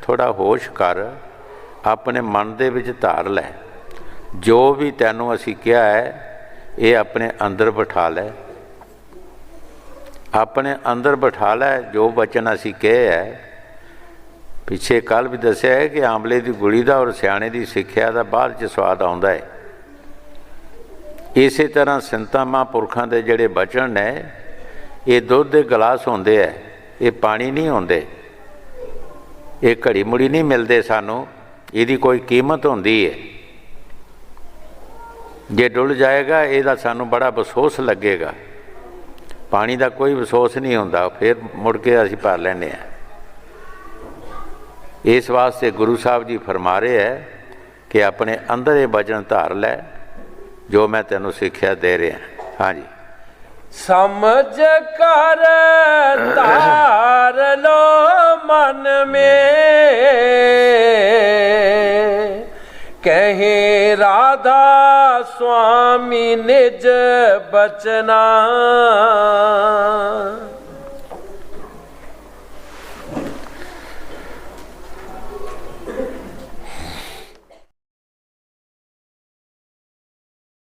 थोड़ा होश कर, अपने मन दे विच धार लै, जो भी तैनू असी कहा है ये अपने अंदर बिठा लै, अपने अंदर बिठा लै। जो वचन असी कहे है, पिछे कल भी दस्सिया है कि आंवले की गुड़ी का और सियाणे की सिक्ख्या का बाद च स्वाद आउंदा है। इस तरह संतां महापुरखां दे जिहड़े वचन ने ये दुध के गिलास होंदे है, ये पानी नहीं होंदे, ये घड़ी मुड़ी नहीं मिलते सानू, इहदी कोई कीमत होंदी है। जे डुल जाएगा इहदा सानू बड़ा अफसोस लगेगा, पानी का कोई अफसोस नहीं होंदा, फिर मुड़ के असीं भर लैंदे आ। इस वास्ते गुरु साहब जी फरमा रहे है कि अपने अंदर ये वचन धार लै जो मैं तेनों सिक्ख्या दे रहा। हाँ जी। समझ कर तार लो मन में, कहे राधा स्वामी निज बचना।